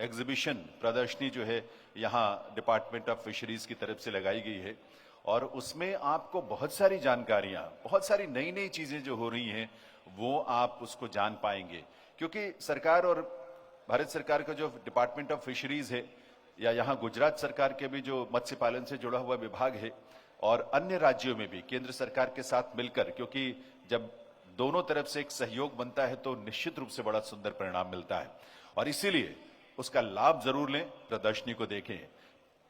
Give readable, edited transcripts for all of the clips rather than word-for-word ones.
Exhibition प्रदर्शनी जो है यहाँ डिपार्टमेंट ऑफ फिशरीज की तरफ से लगाई गई है और उसमें आपको बहुत सारी जानकारियां, बहुत सारी नई नई चीजें जो हो रही हैं वो आप उसको जान पाएंगे, क्योंकि सरकार और भारत सरकार का जो डिपार्टमेंट ऑफ फिशरीज है या यहाँ गुजरात सरकार के भी जो मत्स्य पालन से जुड़ा हुआ विभाग है और अन्य राज्यों में भी केंद्र सरकार के साथ मिलकर, क्योंकि जब दोनों तरफ से एक सहयोग बनता है तो निश्चित रूप से बड़ा सुंदर परिणाम मिलता है और इसीलिए उसका लाभ जरूर लें, प्रदर्शनी को देखें।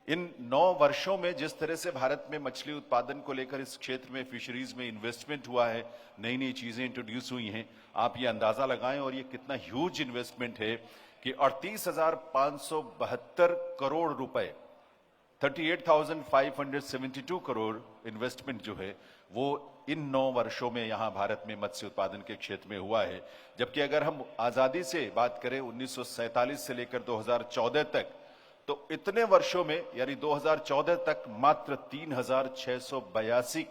इन 9 वर्षों में जिस तरह से भारत में मछली उत्पादन को लेकर इस क्षेत्र में फिशरीज में इन्वेस्टमेंट हुआ है, नई नई चीजें इंट्रोड्यूस हुई हैं, आप ये अंदाजा लगाएं और ये कितना ह्यूज इन्वेस्टमेंट है कि 38,572 करोड़ रुपए, 38,572 करोड़ इन्वेस्टमेंट जो है वो इन 9 वर्षों में यहां भारत में मत्स्य उत्पादन के क्षेत्र में हुआ है। जबकि अगर हम आजादी से बात करें 1947 से लेकर 2014 तक, तो इतने वर्षों में यानी 2014 तक मात्र 3,682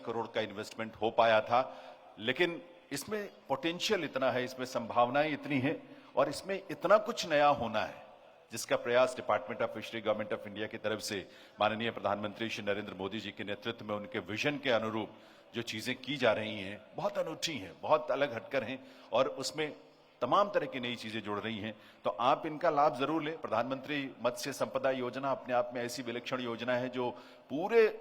करोड़ का इन्वेस्टमेंट हो पाया था। लेकिन इसमें पोटेंशियल इतना है, इसमें संभावनाएं इतनी हैं और इसमें इतना कुछ नया होना है जिसका प्रयास department of fishery government of India की तरफ से माननीय प्रधानमंत्री श्री नरेंद्र मोदी जी के नेतृत्व में उनके विजन के अनुरूप जो चीजें की जा रही हैं बहुत अनूठी हैं, बहुत अलग हटकर हैं और उसमें तमाम तरह की नई चीजें जुड़ रही हैं। तो आप इनका लाभ जरूर लें। प्रधानमंत्री मत्स्य संपदा योजना अपने आप में ऐसी विलक्षण योजना है जो पूरे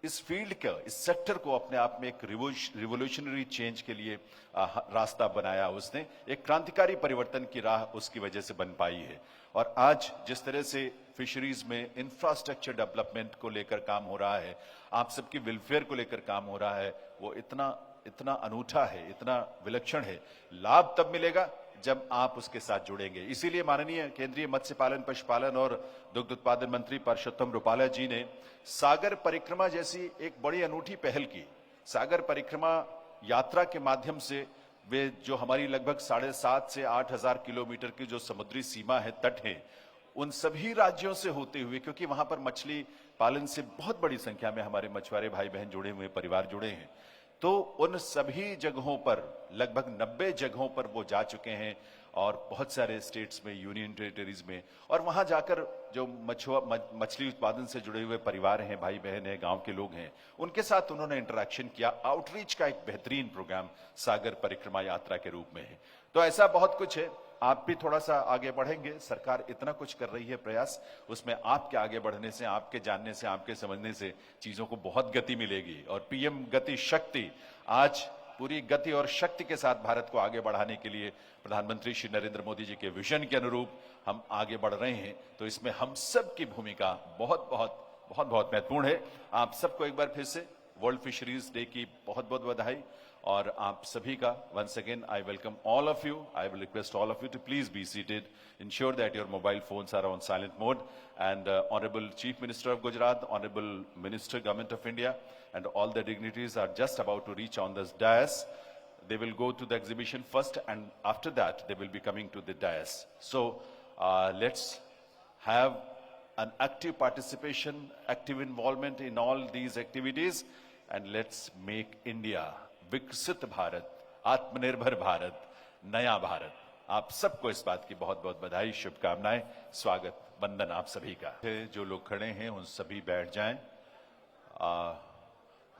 इस फील्ड का, इस सेक्टर को अपने आप में एक रिवोल्यूशनरी चेंज के लिए रास्ता बनाया। उसने एक क्रांतिकारी परिवर्तन की राह उसकी वजह से बन पाई है और आज जिस तरह से फिशरीज में इंफ्रास्ट्रक्चर डेवलपमेंट को लेकर काम हो रहा है, आप सबकी वेलफेयर को लेकर काम हो रहा है, वो इतना अनूठा है, इतना विलक्षण है। लाभ तब मिलेगा जब आप उसके साथ जुड़ेंगे। इसीलिए माननीय केंद्रीय मत्स्य पालन, पशुपालन और दुग्ध उत्पादन मंत्री परषोत्तम रुपाला जी ने सागर परिक्रमा जैसी एक बड़ी अनूठी पहल की। सागर परिक्रमा यात्रा के माध्यम से वे जो हमारी लगभग 7,500 से 8,000 किलोमीटर की जो समुद्री सीमा है, तट है, उन सभी राज्यों से होते हुए, क्योंकि वहां पर मछली पालन से बहुत बड़ी संख्या में हमारे मछुआरे भाई बहन जुड़े हुए, परिवार जुड़े हैं, तो उन सभी जगहों पर लगभग 90 जगहों पर वो जा चुके हैं और बहुत सारे स्टेट्स में, यूनियन टेरिटरीज में, और वहां जाकर जो मछली उत्पादन से जुड़े हुए परिवार हैं, भाई बहन हैं, गांव के लोग हैं, उनके साथ उन्होंने इंटरेक्शन किया। आउटरीच का एक बेहतरीन प्रोग्राम सागर परिक्रमा यात्रा के रूप में है। तो ऐसा बहुत कुछ है। आप भी थोड़ा सा आगे बढ़ेंगे, सरकार इतना कुछ कर रही है प्रयास, उसमें आपके आगे बढ़ने से, आपके जानने से, आपके समझने से चीजों को बहुत गति मिलेगी। और पीएम गति शक्ति आज पूरी गति और शक्ति के साथ भारत को आगे बढ़ाने के लिए प्रधानमंत्री श्री नरेंद्र मोदी जी के विजन के अनुरूप हम आगे बढ़ रहे हैं। तो इसमें हम सब की भूमिका बहुत बहुत बहुत बहुत महत्वपूर्ण है। आप सबको एक बार फिर से वर्ल्ड फिशरीज डे की बहुत बहुत बधाई और आप सभी का once again I welcome all of you. I will request all of you to please be seated. Ensure that your mobile phones are on silent mode. And Honorable Chief Minister of Gujarat, Honorable Minister Government of India, and all the dignitaries are just about to reach on this dais. They will go to the exhibition first, and after that they will be coming to the dais. So let's have an active participation, active involvement in all these activities, and let's make India विकसित भारत, आत्मनिर्भर भारत, नया भारत। आप सबको इस बात की बहुत बहुत बधाई, शुभकामनाएं, स्वागत, वंदन आप सभी का। जो लोग खड़े हैं उन सभी बैठ जाएं।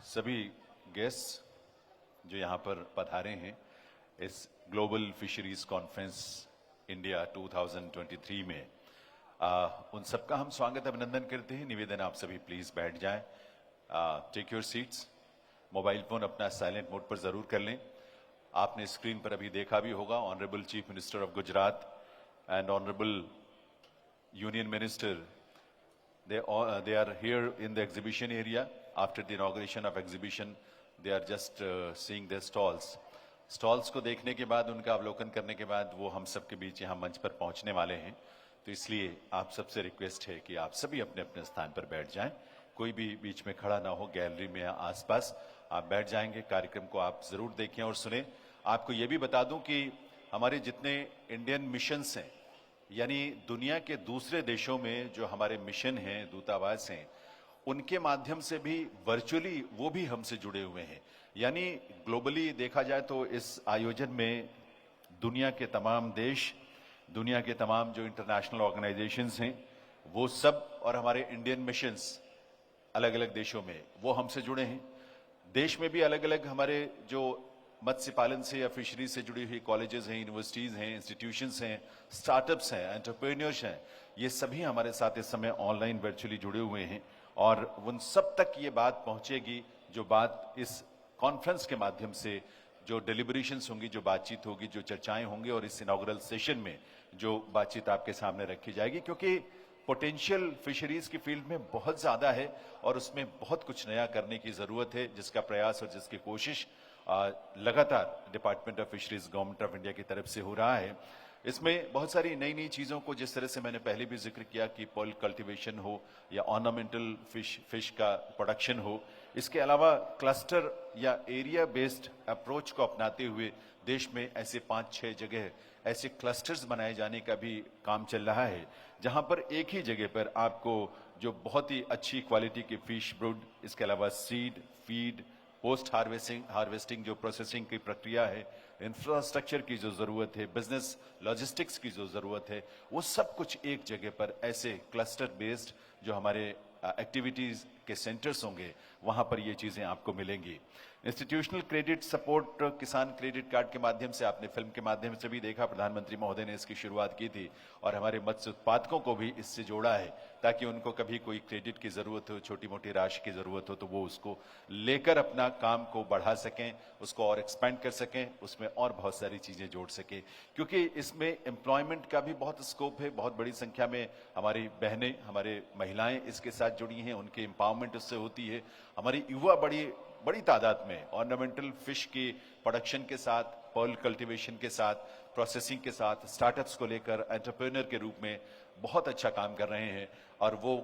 सभी गेस्ट जो यहाँ पर पधारे हैं इस ग्लोबल फिशरीज कॉन्फ्रेंस इंडिया 2023 में, उन सबका हम स्वागत अभिनंदन करते हैं। निवेदन आप सभी प्लीज बैठ जाएं। Take your seats. Mobile phone अपना साइलेंट मोड पर जरूर कर लें। आपने स्क्रीन पर अभी देखा भी होगा, honourable chief minister of Gujarat and honourable union minister, they are here in the exhibition area. After the inauguration of exhibition, they are just seeing their stalls को देखने के बाद, उनका अवलोकन करने के बाद वो हम सबके बीच यहाँ मंच पर पहुंचने वाले हैं। तो इसलिए आप सबसे रिक्वेस्ट है कि आप सभी अपने अपने स्थान पर बैठ जाएं। कोई भी बीच में खड़ा ना हो, गैलरी में या आसपास आप बैठ जाएंगे। कार्यक्रम को आप जरूर देखें और सुने। आपको ये भी बता दूं कि हमारे जितने इंडियन मिशंस हैं, यानी दुनिया के दूसरे देशों में जो हमारे मिशन हैं, दूतावास हैं, उनके माध्यम से भी वर्चुअली वो भी हमसे जुड़े हुए हैं। यानी ग्लोबली देखा जाए तो इस आयोजन में दुनिया के तमाम देश, दुनिया के तमाम जो इंटरनेशनल ऑर्गेनाइजेशंस हैं वो सब, और हमारे इंडियन मिशंस अलग अलग देशों में, वो हमसे जुड़े हैं। देश में भी अलग अलग हमारे जो मत्स्य पालन से या फिशरी से जुड़ी हुई कॉलेजेस हैं, यूनिवर्सिटीज हैं, इंस्टीट्यूशंस हैं, स्टार्टअप्स हैं, एंटरप्रेन्योर्स हैं, ये सभी हमारे साथ इस समय ऑनलाइन वर्चुअली जुड़े हुए हैं। और उन सब तक ये बात पहुंचेगी जो बात इस कॉन्फ्रेंस के माध्यम से, जो डिलिबरेशंस होंगी, जो बातचीत होगी, जो चर्चाएं होंगी, और इस इनॉग्रल सेशन में जो बातचीत आपके सामने रखी जाएगी, क्योंकि पोटेंशियल फिशरीज की फील्ड में बहुत ज्यादा है और उसमें बहुत कुछ नया करने की जरूरत है, जिसका प्रयास और जिसकी कोशिश लगातार department of fisheries government of India की तरफ से हो रहा है। इसमें बहुत सारी नई नई चीजों को, जिस तरह से मैंने पहले भी जिक्र किया कि पर्ल कल्टीवेशन हो या ऑर्नामेंटल फिश का प्रोडक्शन हो, इसके अलावा क्लस्टर या एरिया बेस्ड अप्रोच को अपनाते हुए देश में ऐसे 5-6 जगह ऐसे क्लस्टर्स बनाए जाने का भी काम चल रहा है, जहां पर एक ही जगह पर आपको जो बहुत ही अच्छी क्वालिटी की फिश ब्रूड, इसके अलावा सीड, फीड, पोस्ट हार्वेस्टिंग जो प्रोसेसिंग की प्रक्रिया है, इंफ्रास्ट्रक्चर की जो जरूरत है, बिजनेस लॉजिस्टिक्स की जो जरूरत है, वो सब कुछ एक जगह पर ऐसे क्लस्टर बेस्ड जो हमारे एक्टिविटीज के सेंटर्स होंगे, वहां पर ये चीजें आपको मिलेंगी। इंस्टीट्यूशनल क्रेडिट सपोर्ट, किसान क्रेडिट कार्ड के माध्यम से आपने फिल्म के माध्यम से भी देखा, प्रधानमंत्री महोदय ने इसकी शुरुआत की थी और हमारे मत्स्य उत्पादकों को भी इससे जोड़ा है, ताकि उनको कभी कोई क्रेडिट की जरूरत हो, छोटी मोटी राशि की जरूरत हो, तो वो उसको लेकर अपना काम को बढ़ा सकें, उसको और एक्सपेंड कर सकें, उसमें और बहुत सारी चीजें जोड़ सकें, क्योंकि इसमें एम्प्लॉयमेंट का भी बहुत स्कोप है। बहुत बड़ी संख्या में हमारी बहनें, हमारे महिलाएं इसके साथ जुड़ी हैं, उनकी एम्पावरमेंट उससे होती है। हमारी युवा बड़ी तादाद में ऑर्नामेंटल फिश की प्रोडक्शन के साथ, पर्ल कल्टीवेशन के साथ, प्रोसेसिंग के साथ, स्टार्टअप्स को लेकर एंटरप्रेन्योर के रूप में बहुत अच्छा काम कर रहे हैं, और वो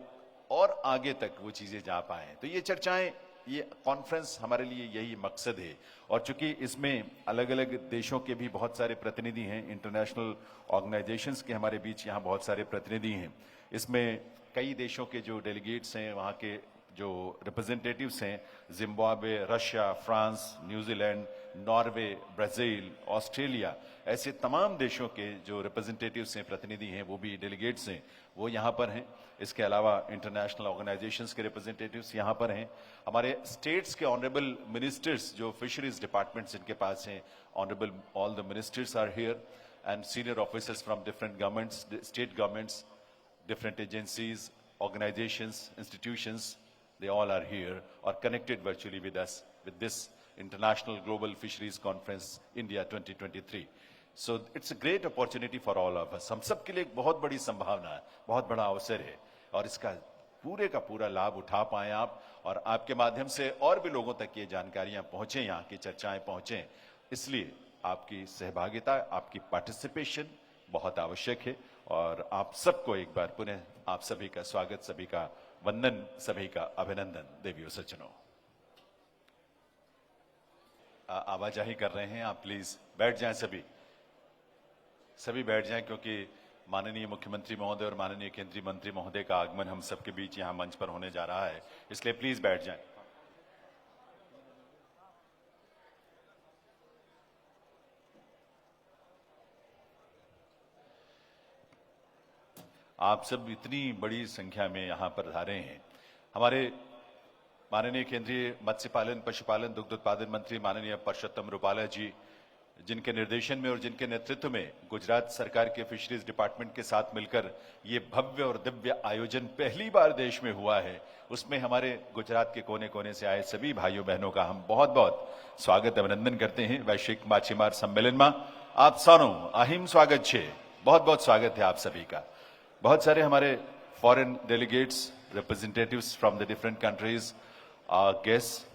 और आगे तक वो चीजें जा पाए। तो ये चर्चाएं, ये कॉन्फ्रेंस हमारे लिए यही मकसद है। और चूंकि इसमें अलग अलग देशों के भी बहुत सारे प्रतिनिधि हैं, इंटरनेशनल ऑर्गेनाइजेशंस के हमारे बीच यहाँ बहुत सारे प्रतिनिधि हैं, इसमें कई देशों के जो डेलीगेट्स हैं, वहाँ के जो रिप्रेजेंटेटिव्स हैं, Zimbabwe, Russia, France, New Zealand, Norway, Brazil, Australia, ऐसे तमाम देशों के जो रिप्रेजेंटेटिव्स हैं, प्रतिनिधि हैं, वो भी डेलीगेट्स हैं, वो यहाँ पर हैं। इसके अलावा इंटरनेशनल ऑर्गेनाइजेशंस के रिप्रेजेंटेटिव्स यहाँ पर हैं। हमारे स्टेट्स के ऑनरेबल मिनिस्टर्स जो फिशरीज डिपार्टमेंट्स इनके पास हैं, honourable all the ministers are here, and senior officers from different governments, state governments, different agencies, organizations, institutions, they all are here or connected virtually with us with this International Global Fisheries Conference India 2023. So it's a great opportunity for all of us. हम सब के लिए एक बहुत बड़ी संभावना है, बहुत बड़ा अवसर है, और इसका पूरे का पूरा लाभ उठा पाएं आप, और आपके माध्यम से और भी लोगों तक ये जानकारियां पहुंचे, यहाँ की चर्चाएं पहुंचे। इसलिए आपकी सहभागिता, आपकी पार्टिसिपेशन बहुत आवश्यक है, और आप सबको एक बार पुनः आप सभी का स्वागत, सभी का वंदन, सभी का अभिनंदन। देवियों सज्जनों, आवाजाही कर रहे हैं, आप प्लीज बैठ जाएं, सभी बैठ जाएं, क्योंकि माननीय मुख्यमंत्री महोदय और माननीय केंद्रीय मंत्री महोदय का आगमन हम सबके बीच यहां मंच पर होने जा रहा है, इसलिए प्लीज बैठ जाएं। आप सब इतनी बड़ी संख्या में यहां पर धारे हैं। हमारे माननीय केंद्रीय मत्स्य पालन, पशुपालन, दुग्ध उत्पादन मंत्री माननीय परषोत्तम रुपाला जी, जिनके निर्देशन में और जिनके नेतृत्व में गुजरात सरकार के फिशरीज डिपार्टमेंट के साथ मिलकर ये भव्य और दिव्य आयोजन पहली बार देश में हुआ है, उसमें हमारे गुजरात के कोने कोने से आए सभी भाइयों बहनों का हम बहुत बहुत स्वागत, अभिनंदन करते हैं। वैश्विक माछीमार सम्मेलन में आप सौનું अहिम स्वागत છે, बहुत बहुत स्वागत है आप सभी का। बहुत सारे हमारे foreign delegates, representatives from the different countries, guest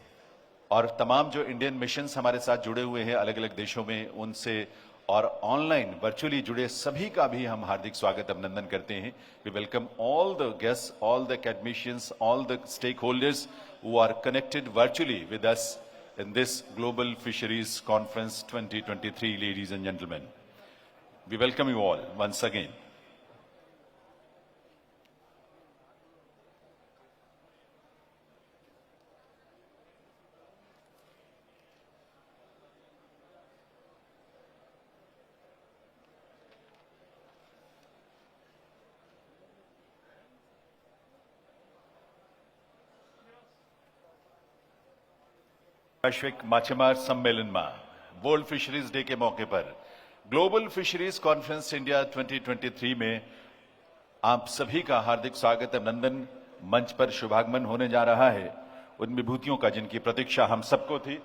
और तमाम जो इंडियन मिशंस हमारे साथ जुड़े हुए हैं अलग अलग देशों में, उनसे और ऑनलाइन वर्चुअली जुड़े सभी का भी हम हार्दिक स्वागत, अभिनंदन करते हैं। We welcome all the guest, all the academicians, all the stakeholders who are connected virtually with us in this Global Fisheries Conference 2023, ladies and gentlemen. We welcome you all once again. वैश्विक माछीमार सम्मेलन में world fisheries day के मौके पर global fisheries conference India 2023 में आप सभी का हार्दिक स्वागत अभिनंदन। मंच पर शुभागमन होने जा रहा है उन विभूतियों का जिनकी प्रतीक्षा हम सबको थी।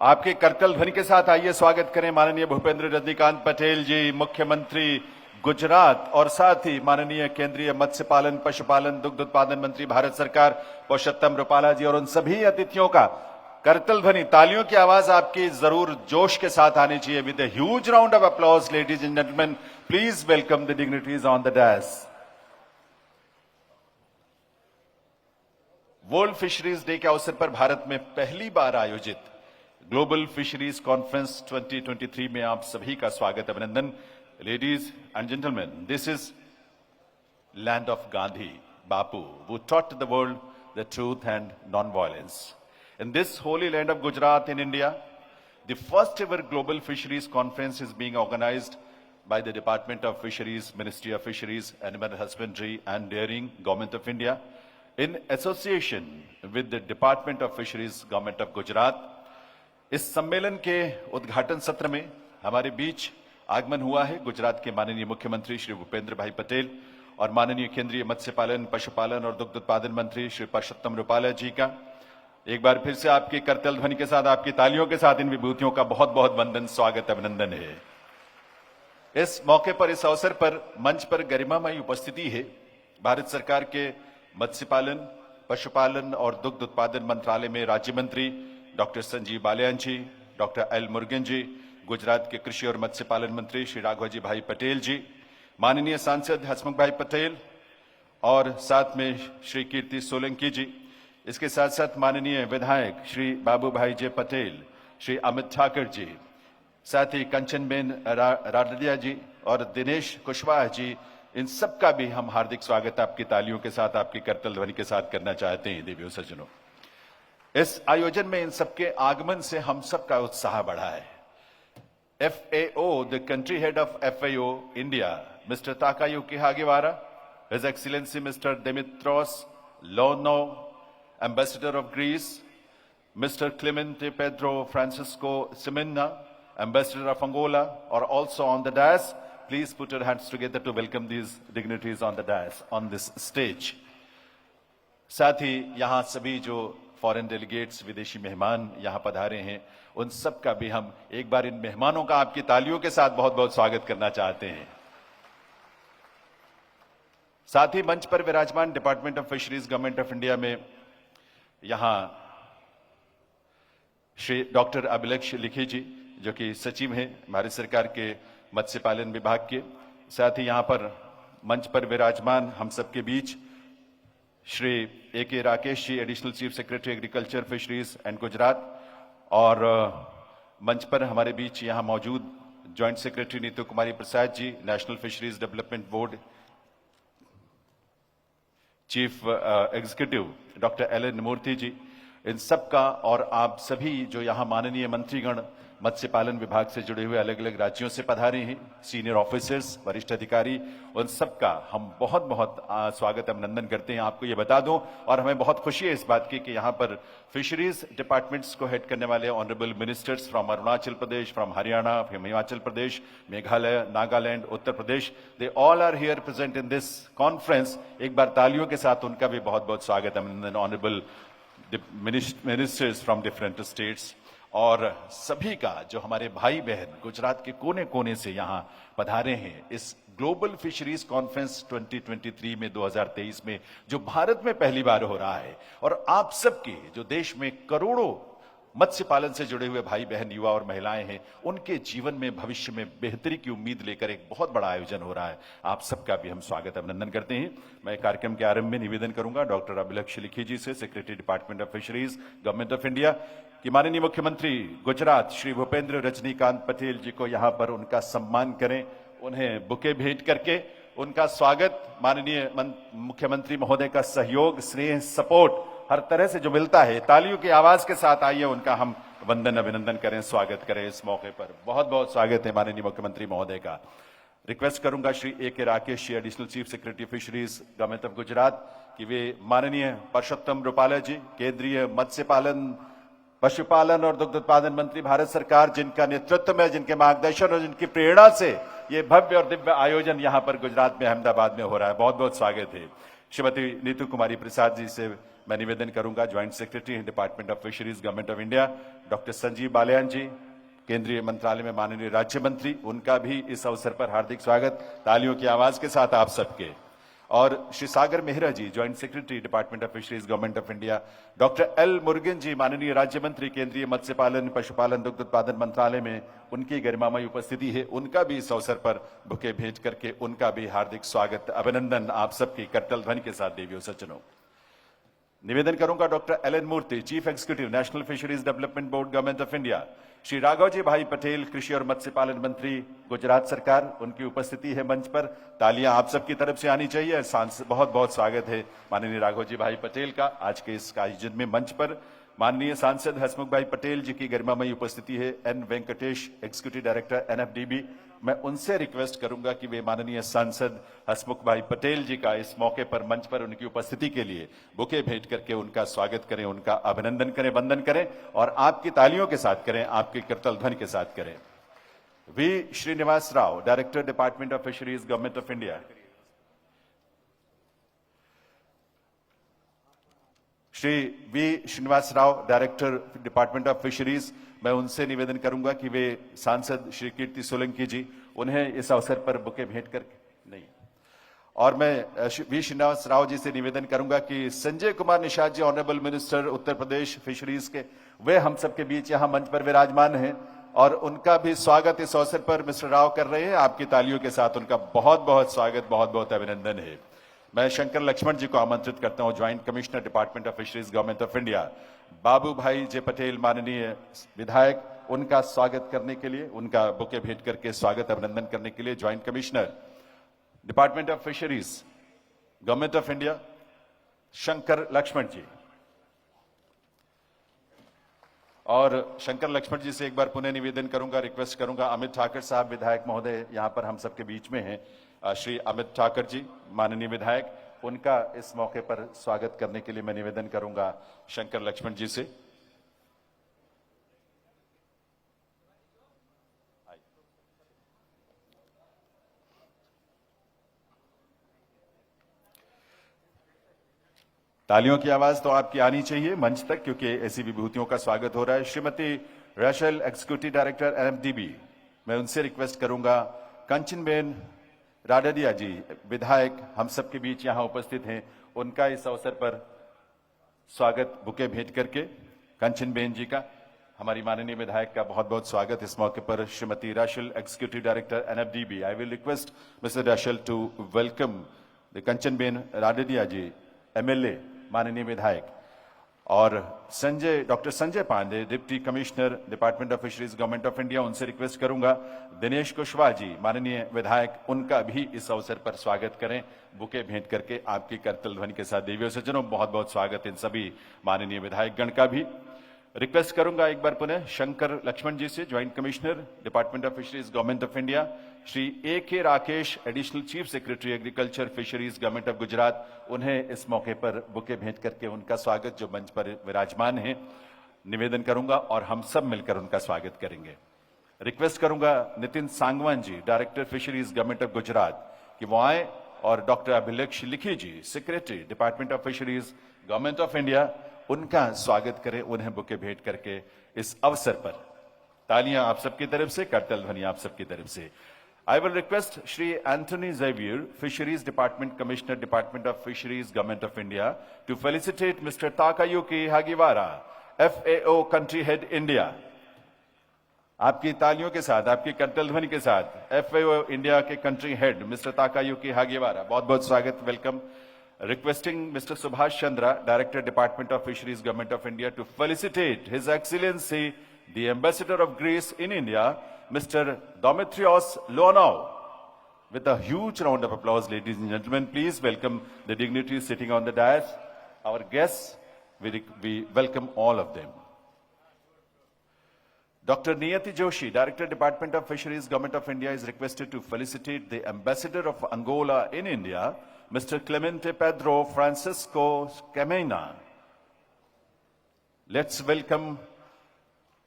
आपके करतल ध्वनि के साथ आइए स्वागत करें माननीय भूपेंद्र रजनीकांत पटेल जी, मुख्यमंत्री गुजरात, और साथ ही माननीय केंद्रीय मत्स्य पालन, पशुपालन, दुग्ध उत्पादन मंत्री भारत सरकार पुरुषोत्तम रूपाला जी, और उन सभी अतिथियों का करतल ध्वनि, तालियों की आवाज आपकी जरूर जोश के साथ आनी चाहिए। With a huge round of applause ladies and gentleman, please welcome the dignitaries on the dash. World fisheries day के अवसर पर भारत में पहली बार आयोजित ग्लोबल फिशरीज कॉन्फ्रेंस 2023 में आप सभी का स्वागत अभिनंदन। Ladies and gentleman, this is land of Gandhi Bapu, who taught the world the truth and non-violence. In this holy land of Gujarat in India, the first ever Global Fisheries Conference is being organized by the Department of Fisheries, Ministry of Fisheries, Animal Husbandry and Dairying, Government of India, in association with the Department of Fisheries, Government of Gujarat. इस सम्मेलन के उद्घाटन सत्र में हमारे बीच आगमन हुआ है गुजरात के माननीय मुख्यमंत्री श्री भूपेंद्र भाई पटेल और माननीय केंद्रीय मत्स्य पालन, पशुपालन और दुग्ध उत्पादन मंत्री श्री पुरुषोत्तम रूपाला जी का। एक बार फिर से आपके करतल ध्वनि के साथ, आपकी तालियों के साथ इन विभूतियों का बहुत बहुत वंदन, स्वागत, अभिनंदन है। इस मौके पर, इस अवसर पर मंच पर गरिमामयी उपस्थिति है भारत सरकार के मत्स्य पालन, पशुपालन और दुग्ध उत्पादन मंत्रालय में राज्य मंत्री डॉक्टर संजीव बालियान जी, डॉक्टर एल मुरुगन जी, गुजरात के कृषि और मत्स्य पालन मंत्री श्री राघवजी भाई पटेल जी, माननीय सांसद हसमुख भाई पटेल और साथ में श्री कीर्ति सोलंकी जी, इसके साथ साथ माननीय विधायक श्री बाबू भाई जे पटेल, श्री अमित ठाकर जी, साथ ही कंचनबेन राडलिया जी और दिनेश कुशवाहा जी, इन सब का भी हम हार्दिक स्वागत आपकी तालियों के साथ, आपकी करतल ध्वनि के साथ करना चाहते हैं। देवियों सज्जनों, इस आयोजन में इन सबके आगमन से हम सबका उत्साह बढ़ा है। FAO, the country head of FAO India, Mr. Takayuki Hagiwara, His Excellency Mr. Dimitros Lono, Ambassador of Greece, Mr. Clemente Pedro Francisco Siminna, Ambassador of Angola, are also on the dais. Please put your hands together to welcome these dignitaries on the dais, on this stage. साथ ही यहाँ सभी जो foreign delegates, विदेशी मेहमान यहाँ पधारे हैं, उन सब का भी हम एक बार इन मेहमानों का आपकी तालियों के साथ बहुत बहुत स्वागत करना चाहते हैं। साथ ही मंच पर विराजमान department of fisheries, government of India में यहां श्री डॉक्टर अभिलक्ष लिखी जी, जो कि सचिव हैं भारत सरकार के मत्स्य पालन विभाग के। साथ ही यहां पर मंच पर विराजमान हम सबके बीच Shri A.K. Rakesh ji, additional chief secretary agriculture, fisheries and Gujarat, और मंच पर हमारे बीच यहां मौजूद joint secretary Nitu Kumari Prasad ji, national fisheries development board chief executive doctor एल.एन. मूर्ति जी, इन सब का, और आप सभी जो यहां माननीय मंत्रीगण मत्स्य पालन विभाग से जुड़े हुए अलग अलग राज्यों से पधारे हैं, सीनियर ऑफिसर्स, वरिष्ठ अधिकारी, उन सब का हम बहुत बहुत स्वागत अभिनंदन करते हैं। आपको ये बता दूं, और हमें बहुत खुशी है इस बात की कि यहाँ पर फिशरीज डिपार्टमेंट्स को हेड करने वाले honourable ministers from Arunachal Pradesh, from Haryana, from Himachal Pradesh, Meghalaya, Nagaland, Uttar Pradesh, they all are here present in this conference. एक बार तालियों के साथ उनका भी बहुत बहुत स्वागत अभिनंदन, honourable ministers from different states, और सभी का जो हमारे भाई बहन गुजरात के कोने कोने से यहां पधारे हैं इस ग्लोबल फिशरीज कॉन्फ्रेंस 2023 में, 2023 में, जो भारत में पहली बार हो रहा है। और आप सबके जो देश में करोड़ों मत्स्य पालन से जुड़े हुए भाई बहन, युवा और महिलाएं हैं, उनके जीवन में भविष्य में बेहतरी की उम्मीद लेकर एक बहुत बड़ा आयोजन हो रहा है। आप सबका भी हम स्वागत अभिनंदन करते हैं। मैं कार्यक्रम के आरंभ में निवेदन करूंगा डॉक्टर अभिलक्ष लिखी जी से, secretary department of fisheries, government of India, कि माननीय मुख्यमंत्री गुजरात श्री भूपेंद्र रजनीकांत पटेल जी को यहां पर उनका सम्मान करें, उन्हें बुके भेंट करके उनका स्वागत, माननीय मुख्यमंत्री महोदय का सहयोग, स्नेह, सपोर्ट हर तरह से जो मिलता है, तालियों की आवाज के साथ आइए उनका हम वंदन अभिनंदन करें, स्वागत करें इस मौके पर। बहुत बहुत स्वागत है माननीय मुख्यमंत्री महोदय का। रिक्वेस्ट करूंगा Shri A.K. Rakesh ji, additional chief secretary fisheries, government of Gujarat, कि वे माननीय पुरुषोत्तम रूपाला जी, केंद्रीय मत्स्य पालन पशुपालन और दुग्ध उत्पादन मंत्री भारत सरकार, जिनका नेतृत्व में, जिनके मार्गदर्शन और जिनकी प्रेरणा से ये भव्य और दिव्य आयोजन यहां पर गुजरात में अहमदाबाद में हो रहा है, बहुत बहुत स्वागत है। श्रीमती नीतू कुमारी प्रसाद जी से मैं निवेदन करूंगा, joint secretary department of fisheries, government of India. Doctor Sanjeev Balyan ji, केंद्रीय मंत्रालय में माननीय राज्य मंत्री, उनका भी इस अवसर पर हार्दिक स्वागत, तालियों की आवाज के साथ आप सबके। और Shri Sagar Mehra ji, joint secretary department of fisheries, government of India. Doctor L Murugan ji, माननीय राज्य मंत्री, केंद्रीय मत्स्य पालन, पशुपालन, दुग्ध उत्पादन मंत्रालय में, उनकी गरिमामयी उपस्थिति है, उनका भी इस अवसर पर बुके भेंट करके उनका भी हार्दिक स्वागत, अभिनंदन आप सबकी करतल ध्वनि के साथ देवियों सज्जनों। निवेदन करूंगा doctor Elon Murthy, chief executive, national fisheries development board, government of India. Shri Raghavji bhai Patel, कृषि और मत्स्य पालन मंत्री, गुजरात सरकार, उनकी उपस्थिति है मंच पर, तालियां आप सबकी तरफ से आनी चाहिए। बहुत बहुत स्वागत है माननीय राघवजी भाई पटेल का आज के इस आयोजन में मंच पर। माननीय सांसद हसमुख भाई पटेल जी की गरिमामयी उपस्थिति है, N Venkatesh, executive director NFDB. मैं उनसे रिक्वेस्ट करूंगा कि वे माननीय सांसद हसमुख भाई पटेल जी का इस मौके पर मंच पर उनकी उपस्थिति के लिए बुके भेंट करके उनका स्वागत करें, उनका अभिनंदन करें, वंदन करें और आपकी तालियों के साथ करें, आपकी करतल ध्वनि के साथ करें। V Srinivas Rao, director department of fisheries, government of India. Shri V Srinivas Rao, director department of fisheries, मैं उनसे निवेदन करूंगा कि वे सांसद श्री कीर्ति सोलंकी जी, उन्हें इस अवसर पर बुके भेंट करके नहीं। और मैं वी श्रीनिवास राव जी से निवेदन करूंगा कि संजय कुमार निषाद जी, honourable minister Uttar Pradesh fisheries के, वे हम सबके बीच यहां मंच पर विराजमान हैं और उनका भी स्वागत इस अवसर पर मिस्टर राव कर रहे हैं। आपकी तालियों के साथ उनका बहुत बहुत स्वागत, बहुत बहुत अभिनंदन है। मैं शंकर लक्ष्मण जी को आमंत्रित करता हूं, joint commissioner department of fisheries, government of India. Babu bhai J Patel, माननीय विधायक, उनका स्वागत करने के लिए, उनका बुके भेंट करके स्वागत अभिनंदन करने के लिए joint commissioner department of fisheries, government of India, Shankar Lakshman ji. और शंकर लक्ष्मण जी से एक बार पुनः निवेदन करूंगा, रिक्वेस्ट करूंगा, अमित ठाकर साहब विधायक महोदय यहां पर हम सबके बीच में हैं, श्री अमित ठाकर जी माननीय विधायक, उनका इस मौके पर स्वागत करने के लिए मैं निवेदन करूंगा शंकर लक्ष्मण जी से। तालियों की आवाज तो आपकी आनी चाहिए मंच तक, क्योंकि ऐसी विभूतियों का स्वागत हो रहा है। Shrimati Rachel, executive director NFDB, मैं उनसे रिक्वेस्ट करूंगा, कंचनबेन राडडिया जी, विधायक, हम सबके बीच यहां उपस्थित हैं, उनका इस अवसर पर स्वागत बुके भेंट करके, कंचनबेन जी का, हमारी माननीय विधायक का बहुत बहुत स्वागत इस मौके पर। Shrimati Rachel, executive director NFDB, I will request mister Rachel to welcome the Kanchanben Radadiya ji, MLA, माननीय विधायक। और Sanjay, doctor Sanjay Pandey, deputy commissioner department of fisheries, government of India, उनसे रिक्वेस्ट करूंगा, दिनेश कुशवाहा जी, माननीय विधायक, उनका भी इस अवसर पर स्वागत करें बुके भेंट करके, आपकी करतल ध्वनि के साथ। देवियों सज्जनों, बहुत बहुत स्वागत इन सभी माननीय विधायक गण का भी। रिक्वेस्ट करूंगा एक बार पुनः शंकर लक्ष्मण जी से, joint commissioner department of fisheries, government of India, Shri A K Rakesh, additional chief secretary agriculture fisheries, government of Gujarat, उन्हें इस मौके पर बुके भेंट करके उनका स्वागत, जो मंच पर विराजमान है, निवेदन करूंगा और हम सब मिलकर उनका स्वागत करेंगे। रिक्वेस्ट करूंगा Nitin Sangwan ji, director fisheries, government of Gujarat, कि वो आए, और doctor Abhilekh Likhi ji, secretary department of fisheries, government of India, उनका स्वागत करें, उन्हें बुके भेंट करके इस अवसर पर। तालियां आप सबकी तरफ से, करतल ध्वनि आप सबकी तरफ से। I will request Shri Anthony Xavier, Fisheries Department Commissioner, Department of Fisheries, Government of India, to felicitate Mr. Takayuki Hagiwara, FAO Country Head India. आपकी तालियों के साथ, आपकी करतल ध्वनि के साथ, FAO इंडिया के कंट्री हेड मिस्टर ताकायुकी हागेवारा, बहुत बहुत स्वागत, welcome. Requesting Mr. Subhash Chandra, Director, Department of Fisheries, Government of India, to felicitate His Excellency, the Ambassador of Greece in India, Mr. Dimitrios Leonou, with a huge round of applause, ladies and gentlemen. Please welcome the dignitaries sitting on the dais, our guests. We welcome all of them. Dr. Niyati Joshi, Director, Department of Fisheries, Government of India, is requested to felicitate the Ambassador of Angola in India, Mr. Clemente Pedro Francisco Camena. Let's welcome